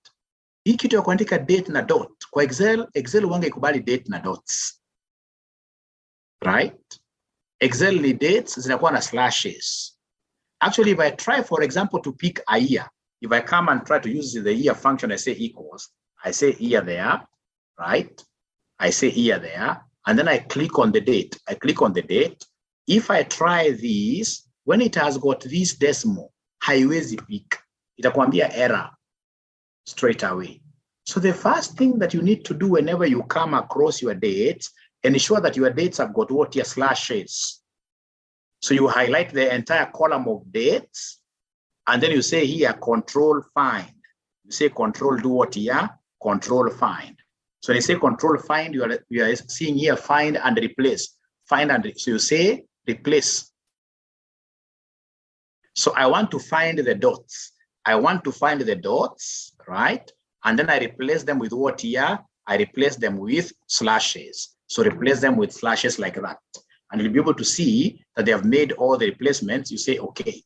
Hii kitu ya kuandika date na dot. Kwa Excel wanga ikubali date na dots. Right? Excel ni dates zinakuwa na slashes. Actually, if I try, for example, to pick a year, if I come and try to use the year function, I say equals, I say year there, right? I say year there, and then I click on the date. I click on the date. If I try this, when it has got this decimal, haiwezi pick. Itakwambia error straight away. So the first thing that you need to do whenever you come across your dates, ensure that your dates have got what your slashes. So you highlight the entire column of dates, and then you say here, control find. You say control do what here? Control find. So when you say control find, you are seeing here find and replace. Find and so you say replace. So I want to find the dots. I want to find the dots, right? And then I replace them with what here? I replace them with slashes. So replace them with slashes like that. And you'll be able to see that they have made all the replacements. You say, okay.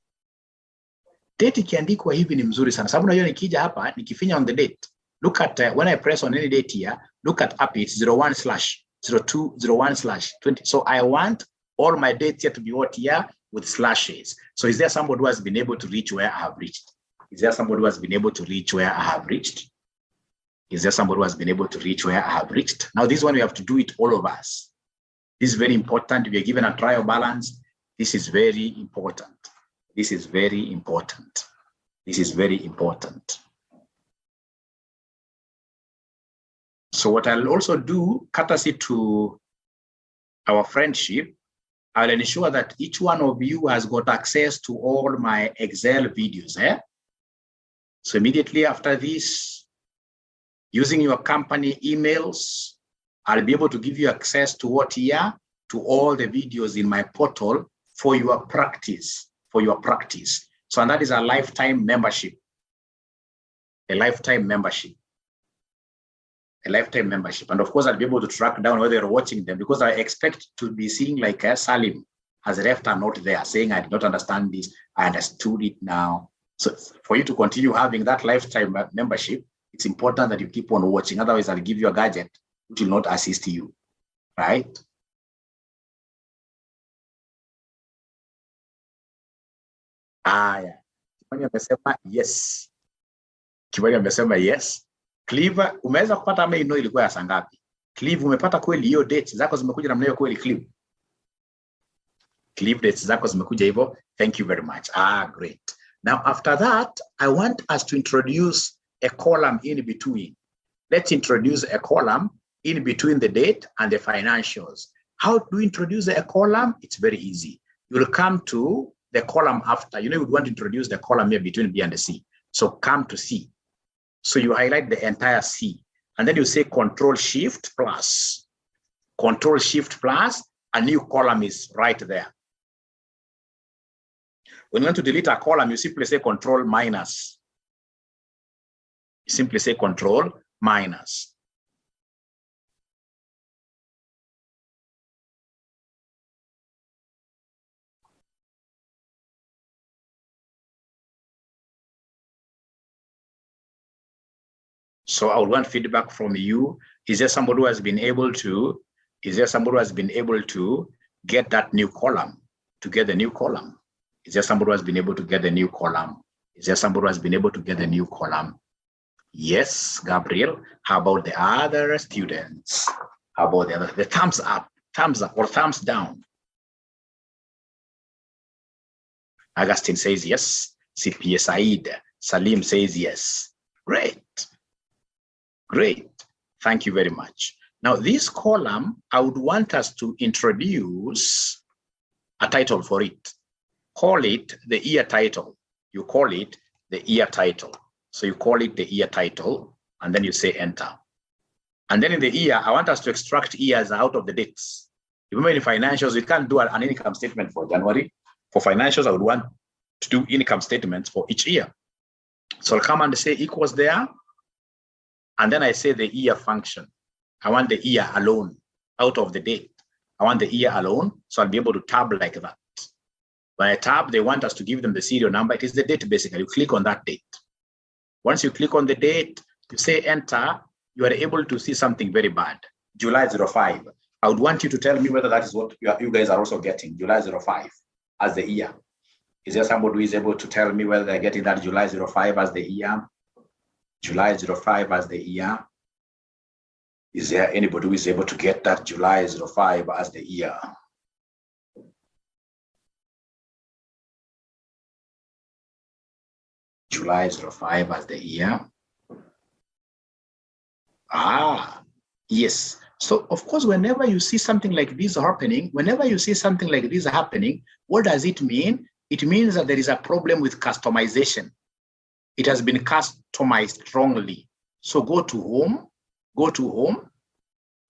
Date ikiandikwa hivi ni mzuri sana. Sababu unajua nikija hapa, nikifinya on the date. Look at, when I press on any date here, look at up, it's 01/02/01/20. So I want all my dates here to be what here? With slashes. So is there somebody who has been able to reach where I have reached? Is there somebody who has been able to reach where I have reached? Is there somebody who has been able to reach where I have reached? Now this one, we have to do it, all of us. This is very important. We are given a trial balance. This is very important. This is very important. This is very important. So what I'll also do, courtesy to our friendship, I'll ensure that each one of you has got access to all my Excel videos. So immediately after this, using your company emails, I'll be able to give you access to what here? To all the videos in my portal for your practice, So, and that is a lifetime membership, a lifetime membership. And of course, I'll be able to track down whether you're watching them, because I expect to be seeing like Salim has left a note there saying, I did not understand this, I understood it now. So for you to continue having that lifetime membership, it's important that you keep on watching. Otherwise, I'll give you a gadget which will not assist you, right? Yeah. Kibali amesema yes. Kibali amesema yes. Clive, umeweza kupata ama ino ilikuwa ya saa ngapi? Clive, umepata kweli hiyo date zako zimekuja namna hiyo kweli Clive? Clive, dates zako zimekuja hivyo. Thank you very much. Great. Now after that, I want us to introduce a column in between. Let's introduce a column in between the date and the financials. How do we introduce a column? It's very easy. You'll come to the column after. You would want to introduce the column here between B and the C. So come to C. So you highlight the entire C. And then you say Control-Shift+. Control-Shift+, a new column is right there. When you want to delete a column, you simply say Control-. You simply say Control-. So I would want feedback from you. Is there somebody who has been able to, get that new column, to get the new column? Is there somebody who has been able to get the new column? Yes, Gabriel. How about the other students? How about the thumbs up or thumbs down? Augustine says yes. CPA Said. Salim says yes. Great. Thank you very much. Now, this column, I would want us to introduce a title for it. Call it the year title. You call it the year title. So you call it the year title, and then you say enter. And then in the year, I want us to extract years out of the dates. Remember, in financials, we can't do an income statement for January. For financials, I would want to do income statements for each year. So I'll come and say equals there. And then I say the year function. I want the year alone out of the date. I want the year alone, so I'll be able to tab like that. When I tab, they want us to give them the serial number. It is the date, basically. You click on that date. Once you click on the date, you say enter, you are able to see something very bad. July 05. I would want you to tell me whether that is what you guys are also getting, July 05 as the year. Is there somebody who is able to tell me whether they're getting that July 05 as the year? July 05 as the year. Is there anybody who is able to get that July 05 as the year? July 05 as the year. Yes. So of course, whenever you see something like this happening, what does it mean? It means that there is a problem with customization. It has been customized wrongly. So go to home,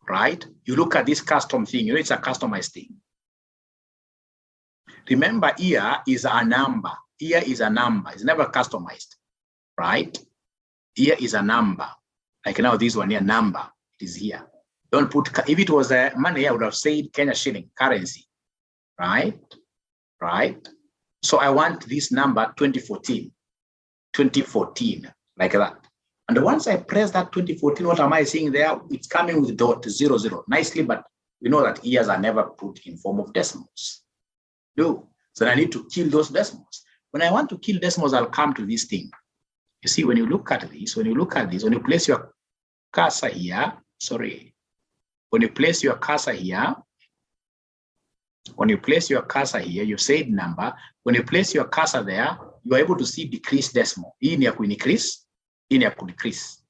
right? You look at this custom thing, it's a customized thing. Remember, year is a number. Year is a number, it's never customized, right? Year is a number. Like now, this one here, number, it is here. Don't put, if it was money, I would have said Kenya shilling, currency, right? So I want this number 2014, like that. And once I press that 2014, what am I seeing there? It's coming with .00 nicely, but we know that years are never put in form of decimals. So I need to kill those decimals. When I want to kill decimals, I'll come to this thing. You see, when you look at this, when you place your cursor here, when you place your cursor here, When you place your cursor here, you said number. When you place your cursor there, you are able to see decrease decimal. Hii ni ya ku-increase, hii ni ya ku-decrease.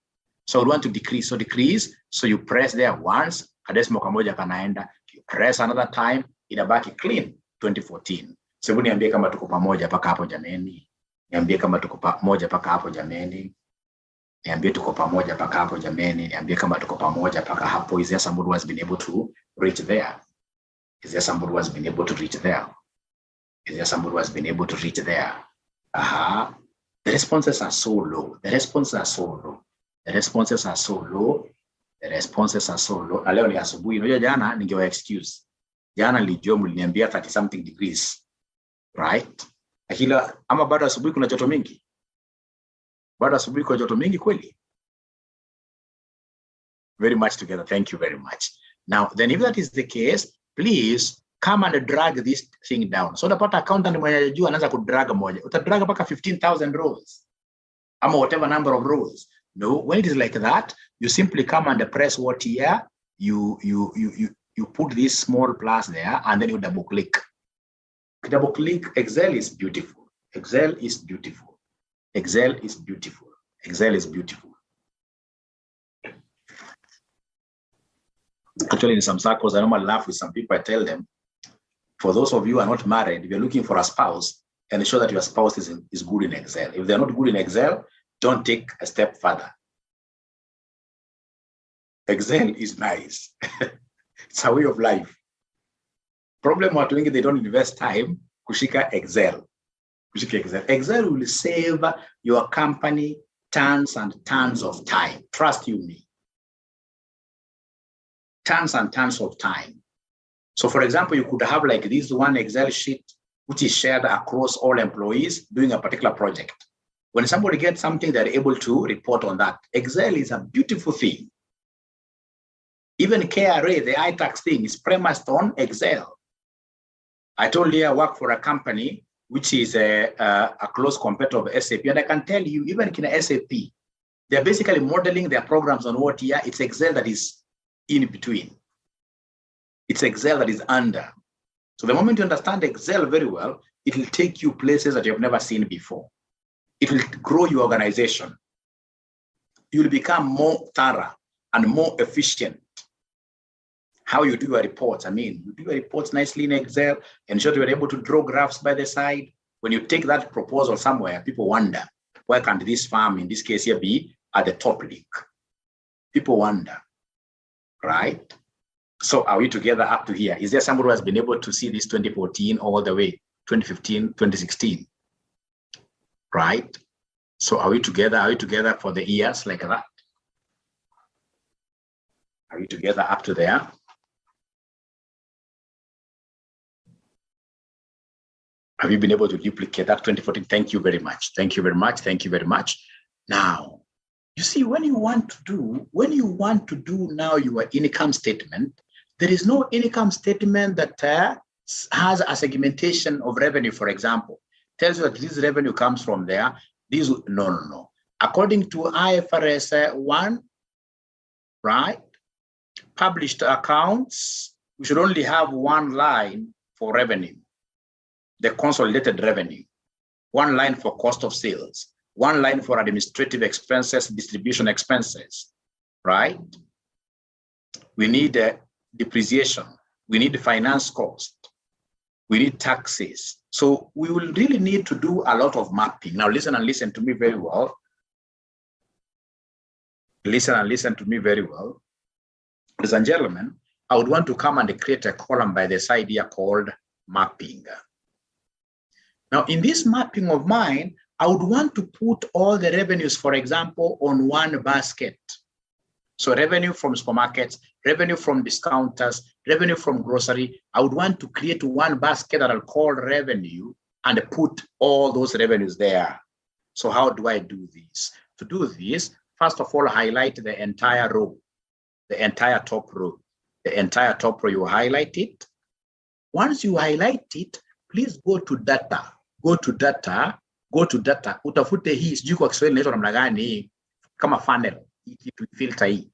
So we want to decrease. So decrease. So you press there once, kadecimal kamoja kanaenda. You press another time, inabaki clean 2014. So niambie kama tuko pamoja paka hapo jameni. Niambie kama tuko pamoja paka hapo jameni. Niambie tuko pamoja paka hapo jameni. Niambie kama tuko pamoja paka hapo. Is there somebody who has been able to reach there? Is there somebody who has been able to reach there? Is there somebody who has been able to reach there? The responses are so low. The responses are so low. The responses are so low. The responses are so low. Na leo ni asubuhi. Unajua jana ningewa excuse. Jana nilijua mliniambia 30 something degrees. Right? Akila ama bado asubuhi kuna joto mingi? Bado asubuhi kuna joto mingi kweli? Very much together. Thank you very much. Now, then if that is the case, please come and drag this thing down. So unapata accountant mwenye anajua anaanza kudrag moja. Utadrag mpaka 15,000 rows. Ama whatever number of rows. No, when it is like that, you simply come and press what here, you put this small plus there, and then you double click. Double click. Excel is beautiful. Excel is beautiful. Excel is beautiful. Excel is beautiful. Actually, in some circles, I normally laugh with some people. I tell them, for those of you who are not married, if you're looking for a spouse, and ensure that your spouse is good in Excel. If they're not good in Excel, don't take a step further. Excel is nice. It's a way of life. Problem watu wengi, they don't invest time kushika Excel. Kushika Excel. Excel will save your company tons and tons of time. Trust you me. Tons and tons of time. So for example, you could have like this one Excel sheet, which is shared across all employees doing a particular project. When somebody gets something, they're able to report on that. Excel is a beautiful thing. Even KRA, the ITAX thing, is premised on Excel. I told you I work for a company which is a close competitor of SAP, and I can tell you, even in SAP, they're basically modeling their programs on what here. It's Excel that is in between. It's Excel that is under. So the moment you understand Excel very well, it will take you places that you have never seen before. It will grow your organization. You will become more thorough and more efficient. How you do your reports. I mean, you do your reports nicely in Excel, ensure you are able to draw graphs by the side. When you take that proposal somewhere, people wonder, why can't this farm, in this case here, be at the top link? People wonder, right? So are we together up to here? Is there somebody who has been able to see this 2014 all the way, 2015, 2016? Right? So are we together? Are we together for the years like that? Are we together up to there? Have you been able to duplicate that 2014? Thank you very much. Thank you very much. Thank you very much. Now, you see, when you want to do now your income statement, there is no income statement that has a segmentation of revenue, for example. Tells you that this revenue comes from there. This, no. According to IFRS 1, right? Published accounts, we should only have one line for revenue, the consolidated revenue, one line for cost of sales, one line for administrative expenses, distribution expenses, right? We need depreciation. We need finance cost. We need taxes. So we will really need to do a lot of mapping. Now listen and listen to me very well. Listen and listen to me very well. Ladies and gentlemen, I would want to come and create a column by the side here called mapping. Now in this mapping of mine, I would want to put all the revenues, for example, on one basket. So revenue from supermarkets, revenue from discounters, revenue from grocery. I would want to create one basket that I'll call revenue and put all those revenues there. So how do I do this? To do this, first of all, highlight the entire row, the entire top row. The entire top row, you highlight it. Once you highlight it, please go to data. Go to data. Utafute hii, sijui kwa Kiswahili inaitwa namna gani, kama funnel, filter hii.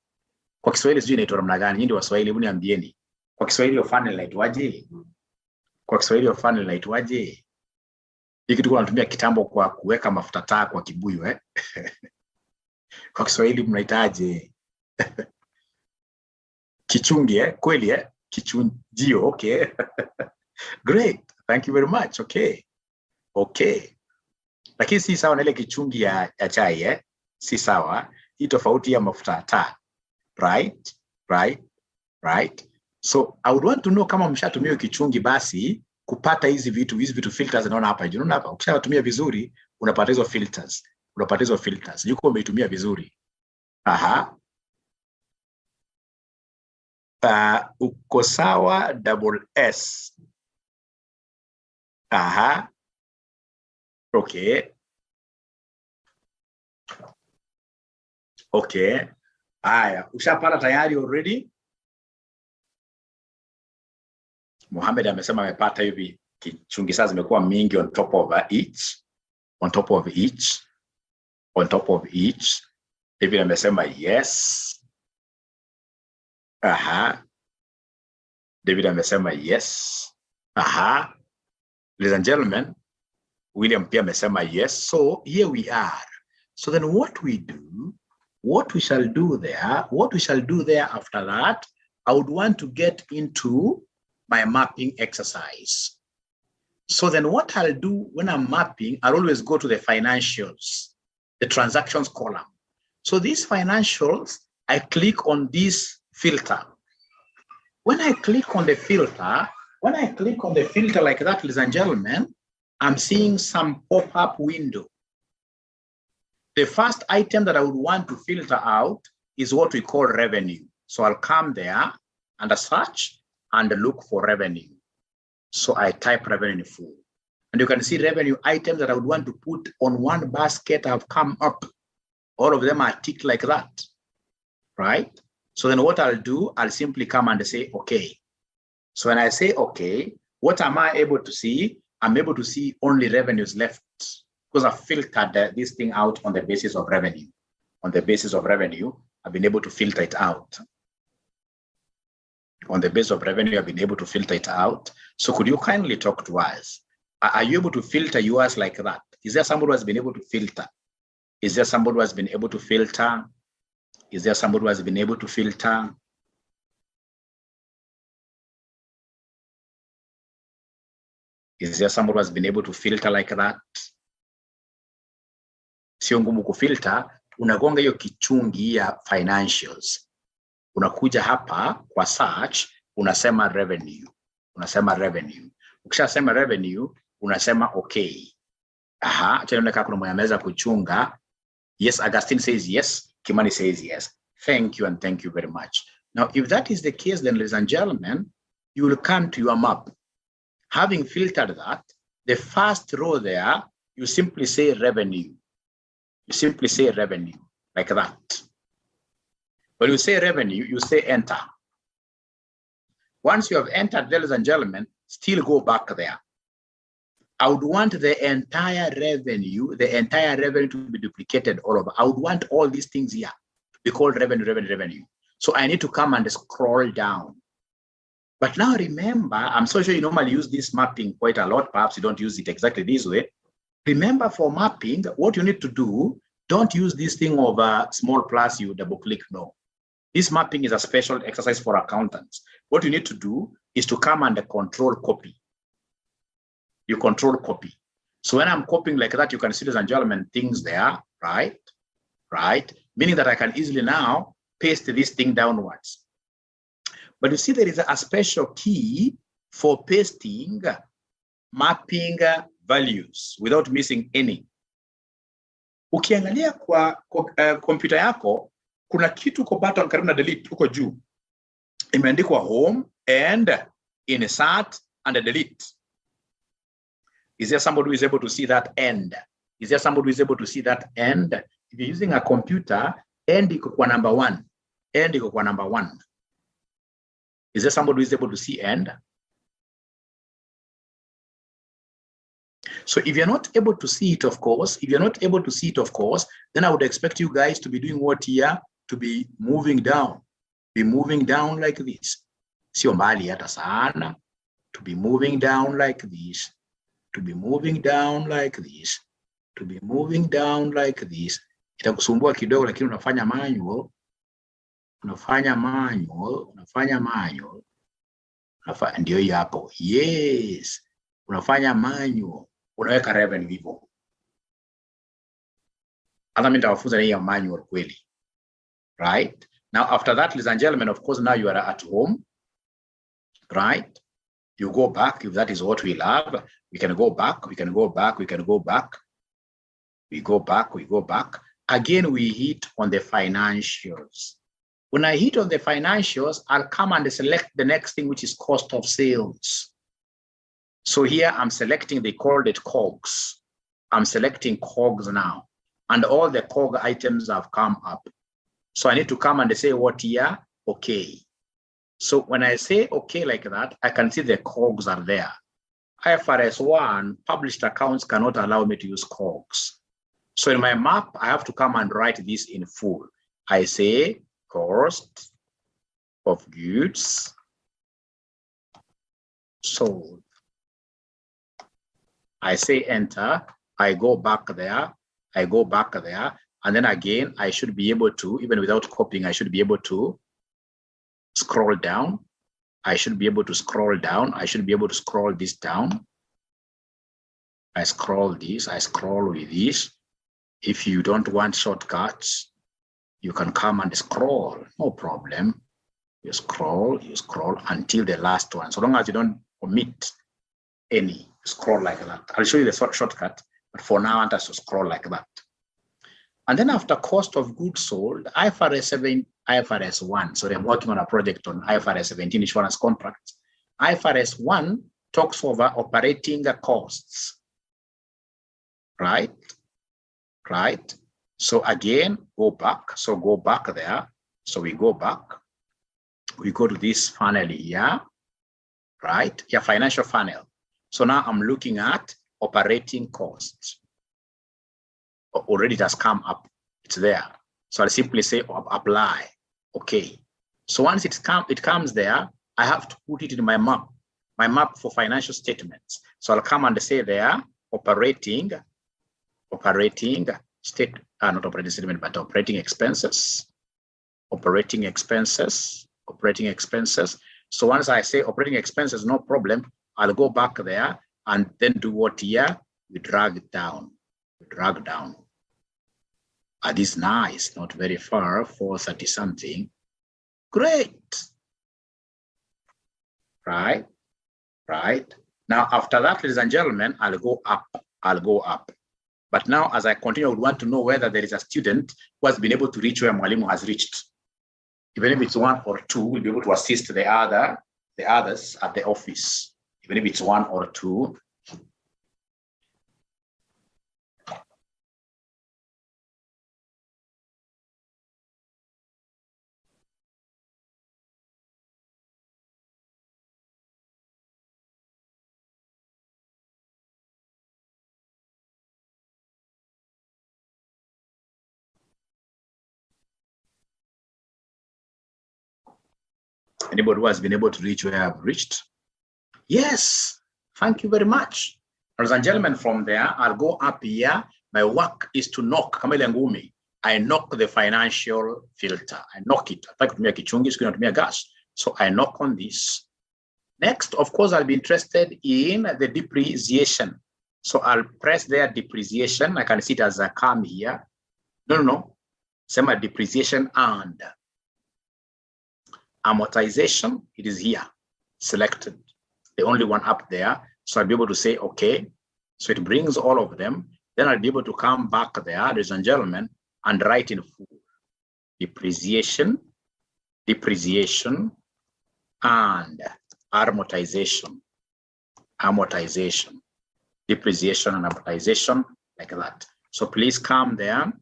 Kwa Kiswahili sijui inaitwa namna gani, nyinyi Waswahili hebu niambieni. Kwa Kiswahili hiyo funnel inaitwaje? Kwa Kiswahili of funnel inaitwaje? Hii kitu tunatumia kitambo kwa kuweka mafuta taa kwa kibuyu Kwa Kiswahili mnaitaje? Kichungi kweli kichunjio, okay. Great, thank you very much. Okay. Lakini si sawa na ile kichungi ya chai si sawa. Hii tofauti ya mafuta taa. Right. So I would want to know kama mshatumia kichungi basi kupata hizi vitu filters naona hapa. Unaona hapa ukishatumia vizuri unapata hizo filters. Yuko umeitumia vizuri. Aha. Uko sawa SS. Aha. Okay. Haya, ushapata tayari already? Mohamed amesema amepata hivi kichungi sasa zimekuwa mingi on top of each. Hivi amesema yes. Aha. David amesema yes. Aha. Ladies and gentlemen, William pia amesema yes. So here we are. So then what we shall do there after that, I would want to get into my mapping exercise. So then what I'll do when I'm mapping, I'll always go to the financials, the transactions column. So these financials, I click on this filter. When I click on the filter like that, ladies and gentlemen, I'm seeing some pop-up window. The first item that I would want to filter out is what we call revenue. So I'll come there and search and look for revenue. So I type revenue full. And you can see revenue items that I would want to put on one basket have come up. All of them are ticked like that, right? So then what I'll do, I'll simply come and say, okay. So when I say, okay, what am I able to see? I'm able to see only revenues left because I've filtered this thing out on the basis of revenue. On the basis of revenue, I've been able to filter it out. On the basis of revenue, I've been able to filter it out. So could you kindly talk to us? Are you able to filter yours like that? Is there somebody who has been able to filter? Is there somebody who has been able to filter? Is there somebody who has been able to filter? Is there somebody who has been able to filter like that? Sio ngumu kufilter, unagonga hiyo kichungi ya financials. Unakuja hapa kwa search, unasema revenue. Ukishasema revenue, unasema okay. Aha, tunaona kuna mwenye ameweza kuchunga. Yes, Augustine says yes. Kimani says yes. Thank you and thank you very much. Now, if that is the case, then ladies and gentlemen, you will come to your map. Having filtered that, the first row there, you simply say revenue. You simply say revenue like that. When you say revenue, you say enter. Once you have entered, ladies and gentlemen, still go back there. I would want the entire revenue to be duplicated all over. I would want all these things here to be called revenue. So I need to come and scroll down. But now remember, I'm so sure you normally use this mapping quite a lot. Perhaps you don't use it exactly this way. Remember, for mapping, what you need to do, don't use this thing of a small plus, you double click, no. This mapping is a special exercise for accountants. What you need to do is to come and control copy. You control copy. So when I'm copying like that, you can see, ladies and gentlemen, things there, right? Meaning that I can easily now paste this thing downwards. But you see, there is a special key for pasting, mapping values without missing any. Ukiangalia kwa kompyuta yako, kuna kitu kwa button karibu na delete huko juu. Imeandikwa home and insert and delete. Is there somebody who is able to see that end? Is there somebody who is able to see that end? If you're using a computer, end iko kwa number 1. End iko kwa number 1. Is there somebody who is able to see end? So if you're not able to see it, of course, then I would expect you guys to be doing what here? To be moving down. Be moving down like this. Sio mbali hata sana. to be moving down like this, to be moving down like this, to be moving down like this. Itakusumbua kidogo, lakini unafanya manual, ndio hiyo hapo. Yes, unafanya manual, unaweka revenue hivyo. Hata mimi nitawafunza hii ya manual kweli. Right? Now after that, ladies and gentlemen, of course now you are at home. Right? You go back, if that is what we love. We can go back, we can go back, we can go back. We go back, we go back. Again, we hit on the financials. When I hit on the financials, I'll come and select the next thing, which is cost of sales. So here I'm selecting, they called it COGS. I'm selecting COGS now. And all the COGS items have come up. So I need to come and say what here? Okay. So when I say okay like that, I can see the COGS are there. IFRS 1, published accounts cannot allow me to use COGS. So in my map, I have to come and write this in full. I say cost of goods sold. I say enter, I go back there, and then again, I should be able to, even without copying, I should be able to scroll down. I should be able to scroll down. I should be able to scroll this down. I scroll this, I scroll with this. If you don't want shortcuts, you can come and scroll, no problem. You scroll until the last one. So long as you don't omit any, scroll like that. I'll show you the shortcut, but for now, I want us to scroll like that. And then after cost of goods sold, IFRS 1. So I'm working on a project on IFRS 17 insurance contracts. IFRS 1 talks over operating costs, right? Right. So again, go back. So go back there. So we go back. We go to this funnel here, right? Yeah, financial funnel. So now I'm looking at operating costs. Already it has come up. It's there. So I'll simply say apply. Okay. So once it comes there, I have to put it in my map for financial statements. So I'll come and say there, operating expenses. So once I say operating expenses, no problem, I'll go back there and then do what here? We drag it down. This is nice, not very far, 430 something. Great. Right. Now, after that, ladies and gentlemen, I'll go up. But now, as I continue, I would want to know whether there is a student who has been able to reach where Mwalimu has reached. Even if it's one or two, we'll be able to assist the others at the office. Even if it's one or two. Anybody who has been able to reach where I have reached? Yes, thank you very much. Ladies and gentlemen, from there, I'll go up here. My work is to knock. I knock the financial filter. I knock it. So I knock on this. Next, of course, I'll be interested in the depreciation. So I'll press there, depreciation. I can see it as a come here. No. Same depreciation and amortization, it is here, selected, the only one up there. So I'll be able to say, okay. So it brings all of them. Then I'll be able to come back there, ladies and gentlemen, and write in full. Depreciation, and amortization. Depreciation and amortization, like that. So please come there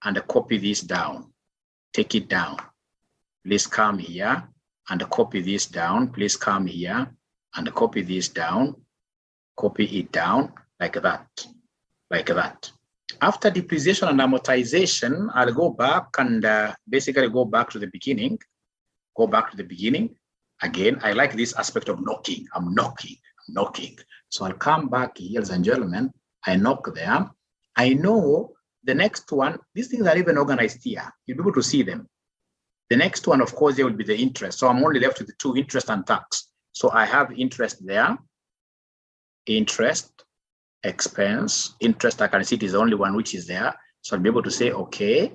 and copy this down. Take it down. Please come here and copy this down. Please come here and copy this down. Copy it down like that. After depreciation and amortization, I'll go back and basically go back to the beginning. Again, I like this aspect of knocking. I'm knocking. So I'll come back here, ladies and gentlemen. I knock there. I know the next one, these things are even organized here. You'll be able to see them. The next one, of course, there will be the interest. So I'm only left with the two, interest and tax. So I have interest there, interest, expense, interest. I can see it is the only one which is there. So I'll be able to say, okay,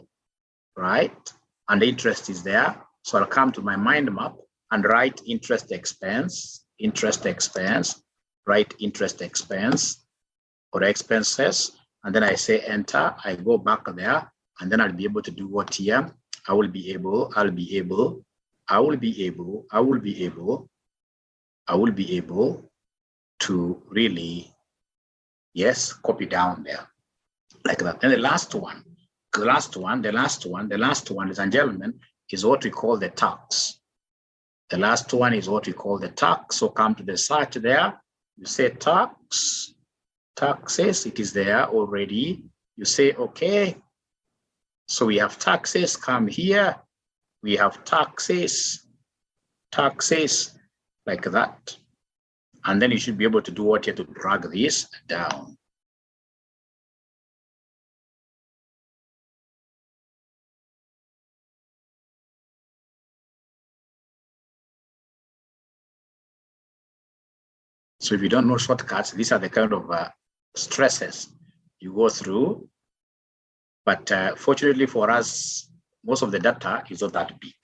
right? And the interest is there. So I'll come to my mind map and write interest expense, write interest expense or expenses. And then I say enter, I go back there, and then I'll be able to do what here? I will be able to really, yes, copy down there like that. And the last one, ladies and gentlemen, is what we call the tax. The last one is what we call the tax. So come to the search there, you say tax, taxes, it is there already. You say, okay. So we have taxes, come here. We have taxes, like that. And then you should be able to do what you have to drag this down. So if you don't know shortcuts, these are the kind of stresses you go through. But fortunately for us, most of the data is not that big.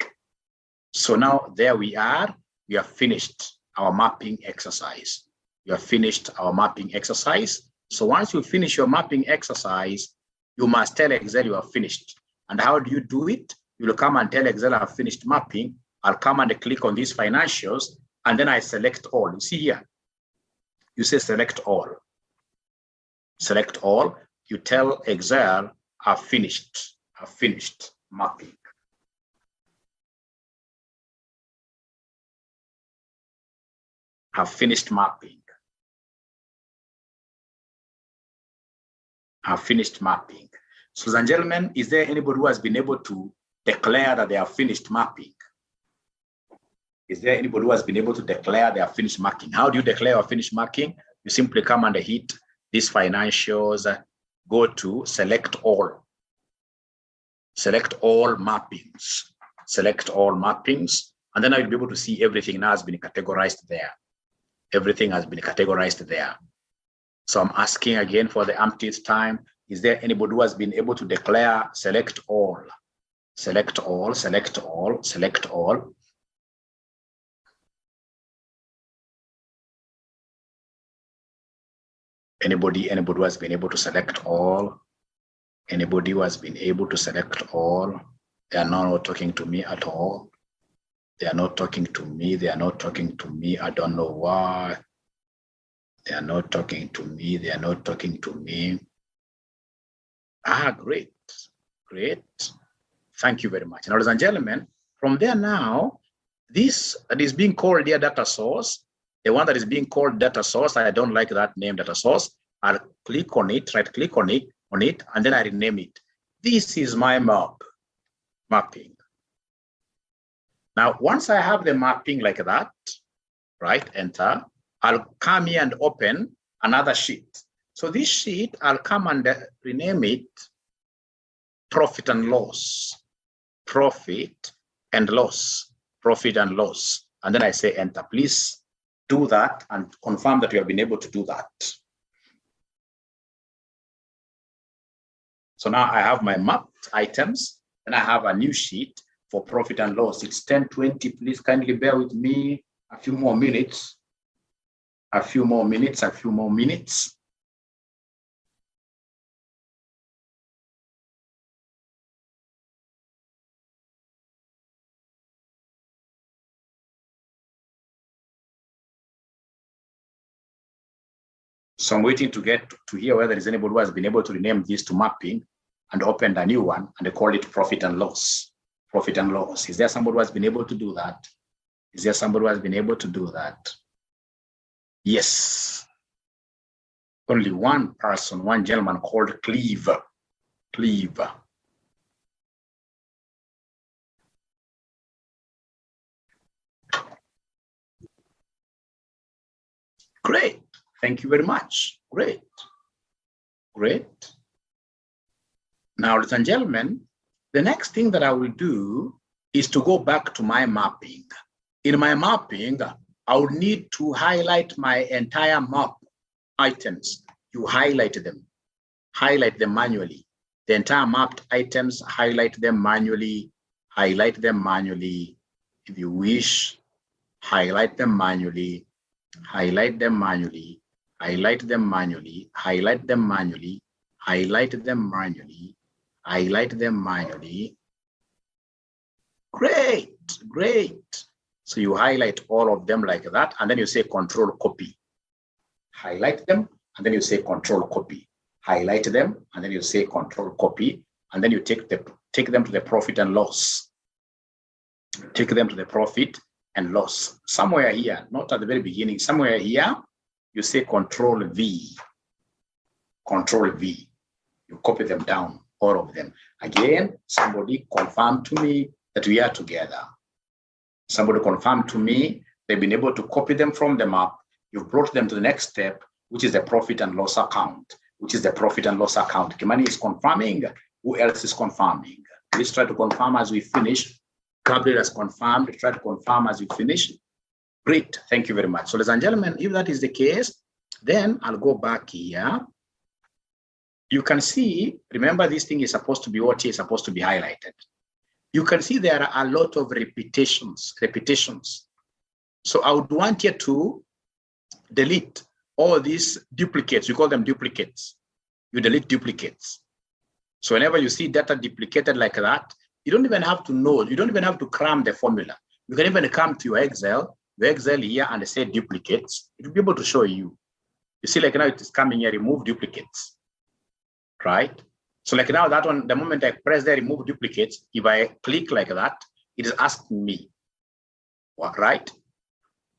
So now there we are. We have finished our mapping exercise. You have finished our mapping exercise. So once you finish your mapping exercise, you must tell Excel you have finished. And how do you do it? You will come and tell Excel I have finished mapping. I'll come and click on these financials, and then I select all. You see here, you say select all. Select all. You tell Excel I've finished mapping. I've finished mapping. I've finished mapping. So, ladies and gentlemen, is there anybody who has been able to declare that they have finished mapping? Is there anybody who has been able to declare they have finished marking? How do you declare or finish marking? You simply come and hit these financials, go to select all. Select all mappings. Select all mappings. And then I'll be able to see everything now has been categorized there. Everything has been categorized there. So I'm asking again for the umpteenth time, is there anybody who has been able to declare select all? Select all, select all, select all. Anybody who has been able to select all? Anybody who has been able to select all? They are not talking to me at all. They are not talking to me. They are not talking to me. I don't know why. They are not talking to me. They are not talking to me. Ah, great. Great. Thank you very much. Now, ladies and gentlemen, from there now, this that is being called their data source, the one that is being called data source, I don't like that name data source. I'll click on it, right click on it, and then I rename it. This is my mapping. Now, once I have the mapping like that, right, enter, I'll come here and open another sheet. So this sheet, I'll come and rename it profit and loss, profit and loss, profit and loss. And then I say enter. Please do that and confirm that you have been able to do that. So now I have my mapped items, and I have a new sheet for profit and loss. It's 10:20. Please kindly bear with me a few more minutes. A few more minutes. So I'm waiting to get to hear whether there is anybody who has been able to rename this to mapping and opened a new one and they call it profit and loss. Profit and loss. Is there somebody who has been able to do that? Is there somebody who has been able to do that? Yes. Only one person, one gentleman called Cleaver. Cleaver. Great. Thank you very much. Great. Great. Now, ladies and gentlemen, the next thing that I will do is to go back to my mapping. In my mapping, I will need to highlight my entire map items. You highlight them manually. The entire mapped items, highlight them manually. If you wish, highlight them manually, highlight them manually, highlight them manually, highlight them manually, highlight them manually, highlight them manually. Great, great. So you highlight all of them like that, and then you say control copy. Highlight them, and then you say control copy. Highlight them, and then you say control copy, and then you take them to the profit and loss. Take them to the profit and loss. Somewhere here, not at the very beginning, somewhere here, you say control V. Control V. You copy them down, all of them. Again, somebody confirm to me that we are together. Somebody confirm to me they've been able to copy them from the map. You've brought them to the next step, which is the profit and loss account. Kimani is confirming. Who else is confirming? Please try to confirm as we finish. Gabriel has confirmed. Try to confirm as we finish. Great. Thank you very much. So, ladies and gentlemen, if that is the case, then I'll go back here. You can see, remember, this thing is supposed to be what is supposed to be highlighted. You can see there are a lot of repetitions. So I would want you to delete all these duplicates. You call them duplicates. You delete duplicates. So whenever you see data duplicated like that, you don't even have to know. You don't even have to cram the formula. You can even come to your Excel here and say duplicates. It will be able to show you. You see, like now it is coming here, remove duplicates, right? So like now that one, the moment I press there, remove duplicates, if I click like that, it is asking me, what, right?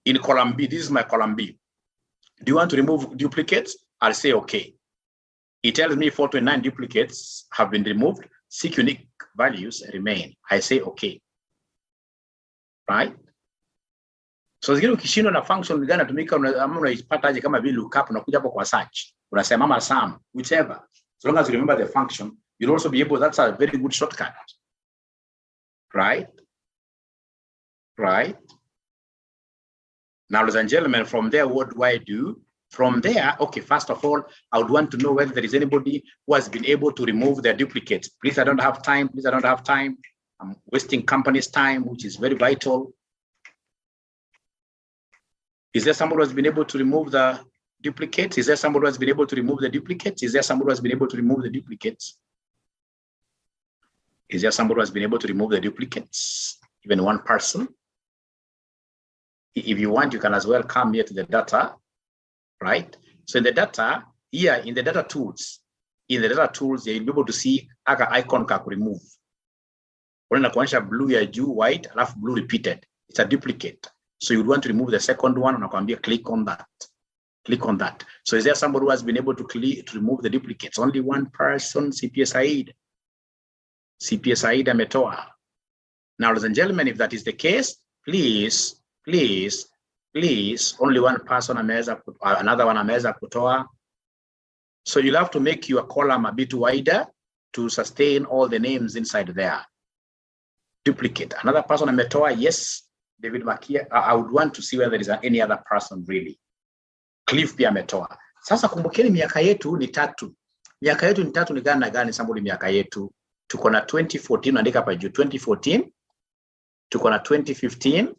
In column B, this is my column B. Do you want to remove duplicates? I'll say, okay. It tells me 429 duplicates have been removed, 6 unique values remain. I say, okay. Right? So zingine ukishindwa na function gani tumika unaipata aje kama vile lookup unakuja hapo kwa search. Unasema mama sum, whichever. As long as you remember the function, you'll also be able, that's a very good shortcut. Right? Right? Now, ladies and gentlemen, from there, what do I do? From there, okay, first of all, I would want to know whether there is anybody who has been able to remove their duplicates. Please, I don't have time. Please, I don't have time. I'm wasting company's time, which is very vital. Is there somebody who has been able to remove the duplicates? Is there somebody who has been able to remove the duplicates? Is there somebody who has been able to remove the duplicates? Is there somebody who has been able to remove the duplicates? Even one person? If you want, you can as well come here to the data, right? So in the data, here in the data tools, you'll be able to see aka icon ka remove. Unaona kuonyesha blue ya juu, white, alafu blue repeated. It's a duplicate. So you'd want to remove the second one, unakwambia click on that. Click on that. So is there somebody who has been able to remove the duplicates? Only one person, CPA Said. CPA Said ametoa. Now, ladies and gentlemen, if that is the case, please, only one person ameweza, another one ameweza kutoa. So you'll have to make your column a bit wider to sustain all the names inside there. Duplicate. Another person ametoa, yes, David Makia. I would want to see whether there is any other person really. Cliff pia ametoa. Sasa kumbukeni miaka yetu ni 3. Miaka yetu ni 3 ni gani na gani sample miaka yetu? Tuko na 2014 naandika hapa juu 2014. Tuko na 2015,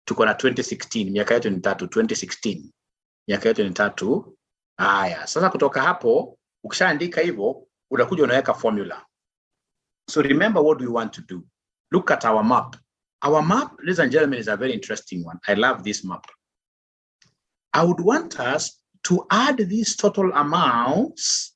tuko na 2016. Miaka yetu ni 3, 2016. Miaka yetu ni 3. Haya, sasa kutoka hapo ukishaandika hivyo utakuja unaweka formula. So remember what we want to do. Look at our map. Our map, ladies and gentlemen, is a very interesting one. I love this map. I would want us to add these total amounts,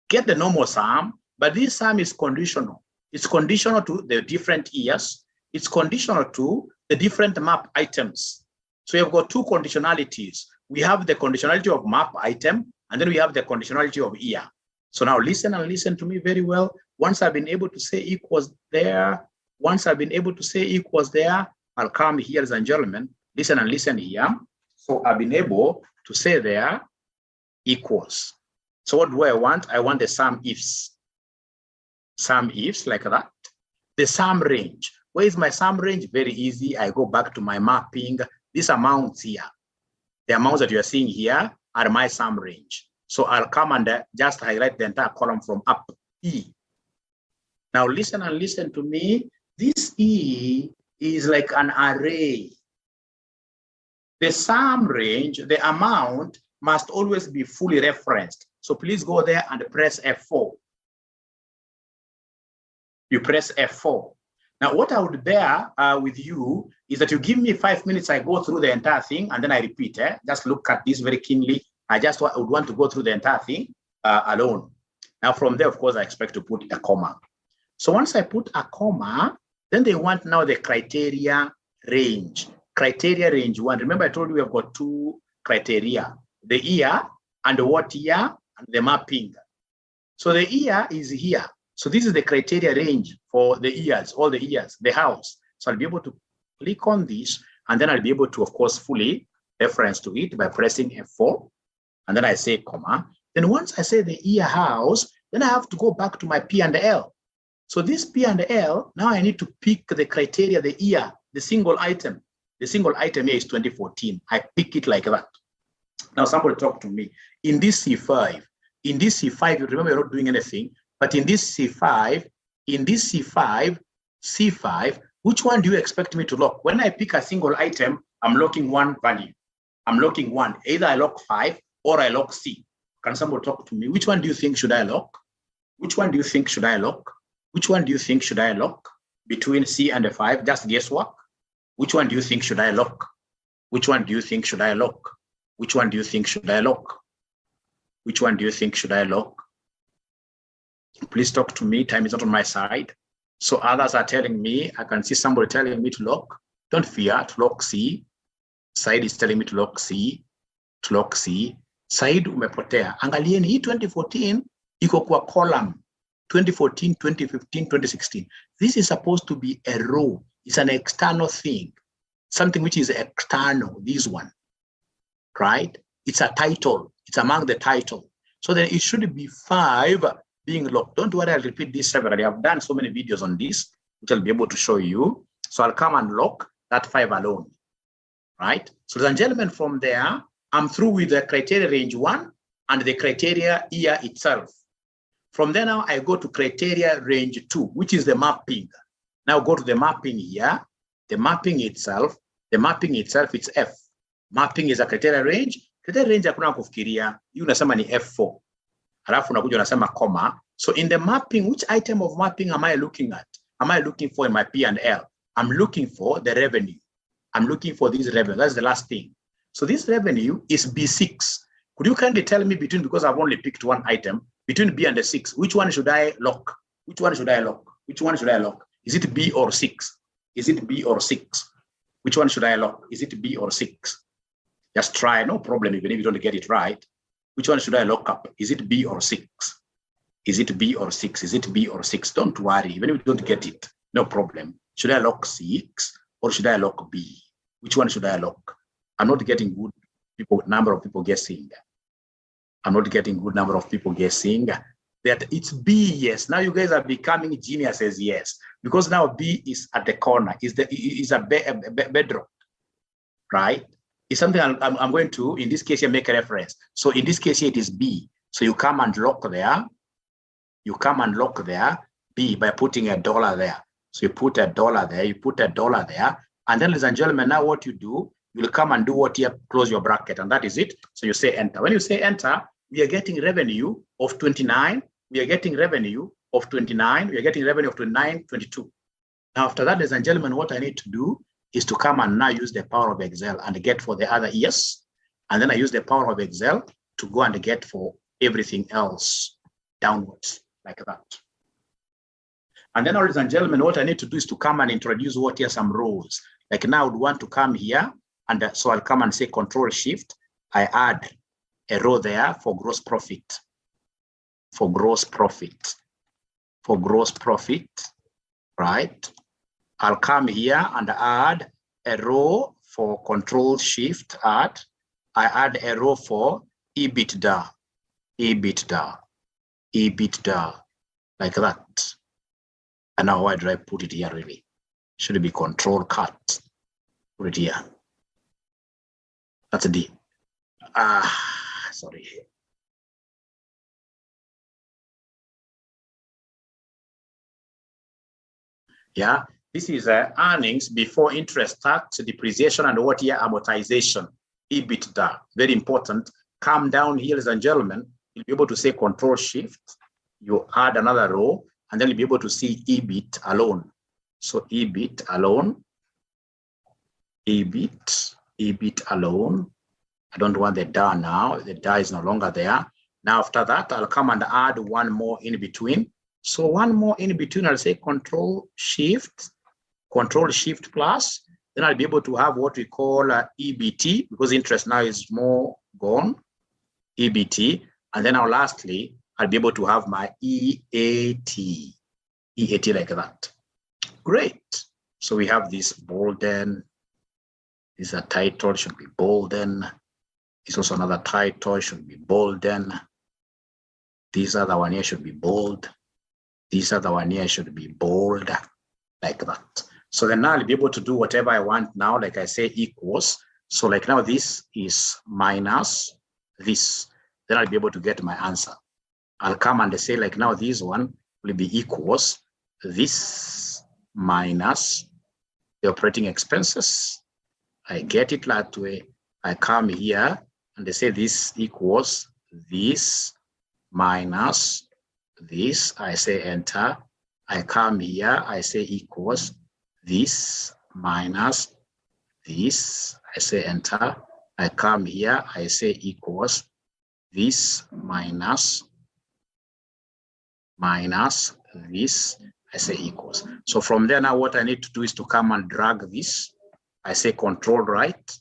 get the normal sum, but this sum is conditional. It's conditional to the different years. It's conditional to the different map items. So you've got 2 conditionalities. We have the conditionality of map item, and then we have the conditionality of year. So now listen and listen to me very well. Once I've been able to say equals there, I'll come here, ladies and gentlemen, listen and listen here. So I've been able to say there equals. So what do I want? I want the sum ifs. Sum ifs like that. The sum range. Where is my sum range? Very easy. I go back to my mapping. These amounts here, the amounts that you are seeing here are my sum range. So I'll come and just highlight the entire column from up E. Now listen and listen to me. This E is like an array. The sum range, the amount must always be fully referenced. So please go there and press F4. You press F4. Now, what I would bear with you is that you give me 5 minutes, I go through the entire thing, and then I repeat. Just look at this very keenly. I would want to go through the entire thing alone. Now, from there, of course, I expect to put a comma. So once I put a comma, then they want now the criteria range. Criteria range 1. Remember, I told you we have got 2 criteria. The year and what year and the mapping. So the year is here. So this is the criteria range for the years, all the years, the house. So I'll be able to click on this, and then I'll be able to, of course, fully reference to it by pressing F4. And then I say comma. Then once I say the year house, then I have to go back to my P and L. So this P and L, now I need to pick the criteria, the year, the single item. The single item here is 2014. I pick it like that. Now somebody talk to me. In this C5, you remember you're not doing anything. But in this C5, C5, which one do you expect me to lock? When I pick a single item, I'm locking one value. I'm locking one. Either I lock 5 or I lock C. Can somebody talk to me? Which one do you think should I lock? Which one do you think should I lock? Which one do you think should I lock? Between C and the 5, just guesswork. Which one do you think should I lock? Which one do you think should I lock? Which one do you think should I lock? Which one do you think should I lock? Please talk to me. Time is not on my side. So others are telling me, I can see somebody telling me to lock. Don't fear, to lock C. Said is telling me to lock C. To lock C. Said umepotea. Angalieni hii 2014 iko kwa column. 2014, 2015, 2016. This is supposed to be a row. It's an external thing. Something which is external, this one. Right? It's a title. It's among the title. So then it should be 5 being locked. Don't worry, I'll repeat this separately. I've done so many videos on this, which I'll be able to show you. So I'll come and lock that 5 alone, right? So ladies and gentlemen, from there, I'm through with the criteria range 1 and the criteria year itself. From there now, I go to criteria range 2, which is the mapping. Now go to the mapping here. The mapping itself, it's F. Mapping is a criteria range. Criteria range hakuna kufikiria. Hii unasema ni F4. Halafu unakuja unasema comma. So in the mapping, which item of mapping am I looking at? Am I looking for in my P and L? I'm looking for the revenue. I'm looking for this revenue. That's the last thing. So this revenue is B6. Could you kindly tell me between, because I've only picked one item, between B and the 6, which one should I lock? Which one should I lock? Which one should I lock? Is it B or 6? Is it B or 6? Which one should I lock? Is it B or 6? Just try, no problem, even if you don't get it right. Which one should I lock up? Is it B or 6? Is it B or 6? Is it B or 6? Don't worry, even if you don't get it, no problem. Should I lock 6 or should I lock B? Which one should I lock? I'm not getting good number of people guessing. I'm not getting good number of people guessing that it's B, yes. Now you guys are becoming geniuses, yes. Because now B is at the corner, is a bedrock, right? It's something I'm going to, in this case here, make a reference. So in this case here, it is B. So you come and lock there. You come and lock there, B, by putting $1 there. So you put $1 there, you put $1 there. And then, ladies and gentlemen, now what you do, you'll come and do what here, close your bracket, and that is it. So you say enter. When you say enter, we are getting revenue of 29. We are getting revenue of 29. We are getting revenue of 29, 22. Now, after that, ladies and gentlemen, what I need to do is to come and now use the power of Excel and get for the other years. And then I use the power of Excel to go and get for everything else downwards, like that. And then, ladies and gentlemen, what I need to do is to come and introduce what here, some rows. Like now I would want to come here, and so I'll come and say Control Shift. I add a row there for gross profit. For gross profit. For gross profit, right? I'll come here and add a row for Control Shift add, I add a row for EBITDA, EBITDA, EBITDA, like that. And now why did I put it here really? Should it be Control Cut? Put it here. That's a D. Sorry. Yeah, this is earnings before interest, tax, depreciation, and what year amortization, EBITDA. Very important. Come down here, ladies and gentlemen. You'll be able to say Control Shift. You add another row, and then you'll be able to see EBIT alone. So EBIT alone, EBIT alone. I don't want the DA now. The DA is no longer there. Now after that, I'll come and add one more in between. So one more in between, I'll say Control Shift plus. Then I'll be able to have what we call EBT, because interest now is more gone, EBT. And then lastly, I'll be able to have my EAT like that. Great. So we have this bolden. This is a title, should be bolden. It's also another title, should be bolden. This other one here should be bold. This other one here should be bold, like that. So then now I'll be able to do whatever I want now, like I say, equals. So like now this is minus this. Then I'll be able to get my answer. I'll come and say like now this one will be equals this minus the operating expenses. I get it that way. I come here and they say this equals this minus this. I say enter. I come here. I say equals this minus this. I say enter. I come here. I say equals this minus this. I say equals. So from there now what I need to do is to come and drag this. I say Control right.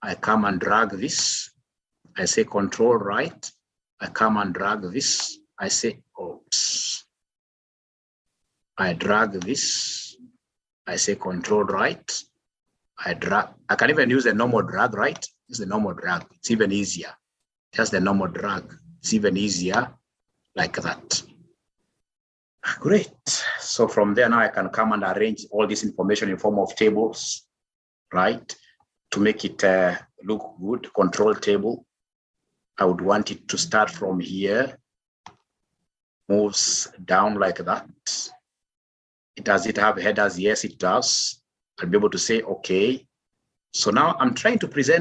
I come and drag this. I say Control right. I come and drag this. I say oops. I drag this. I say Control right. I drag. I can even use the normal drag, right? It's the normal drag. It's even easier. Just the normal drag. It's even easier like that. Great. So from there now I can come and arrange all this information in form of tables, right? To make it look good. Control table. I would want it to start from here, moves down like that. Does it have headers? Yes, it does. I'll be able to say, okay. So now I'm trying to present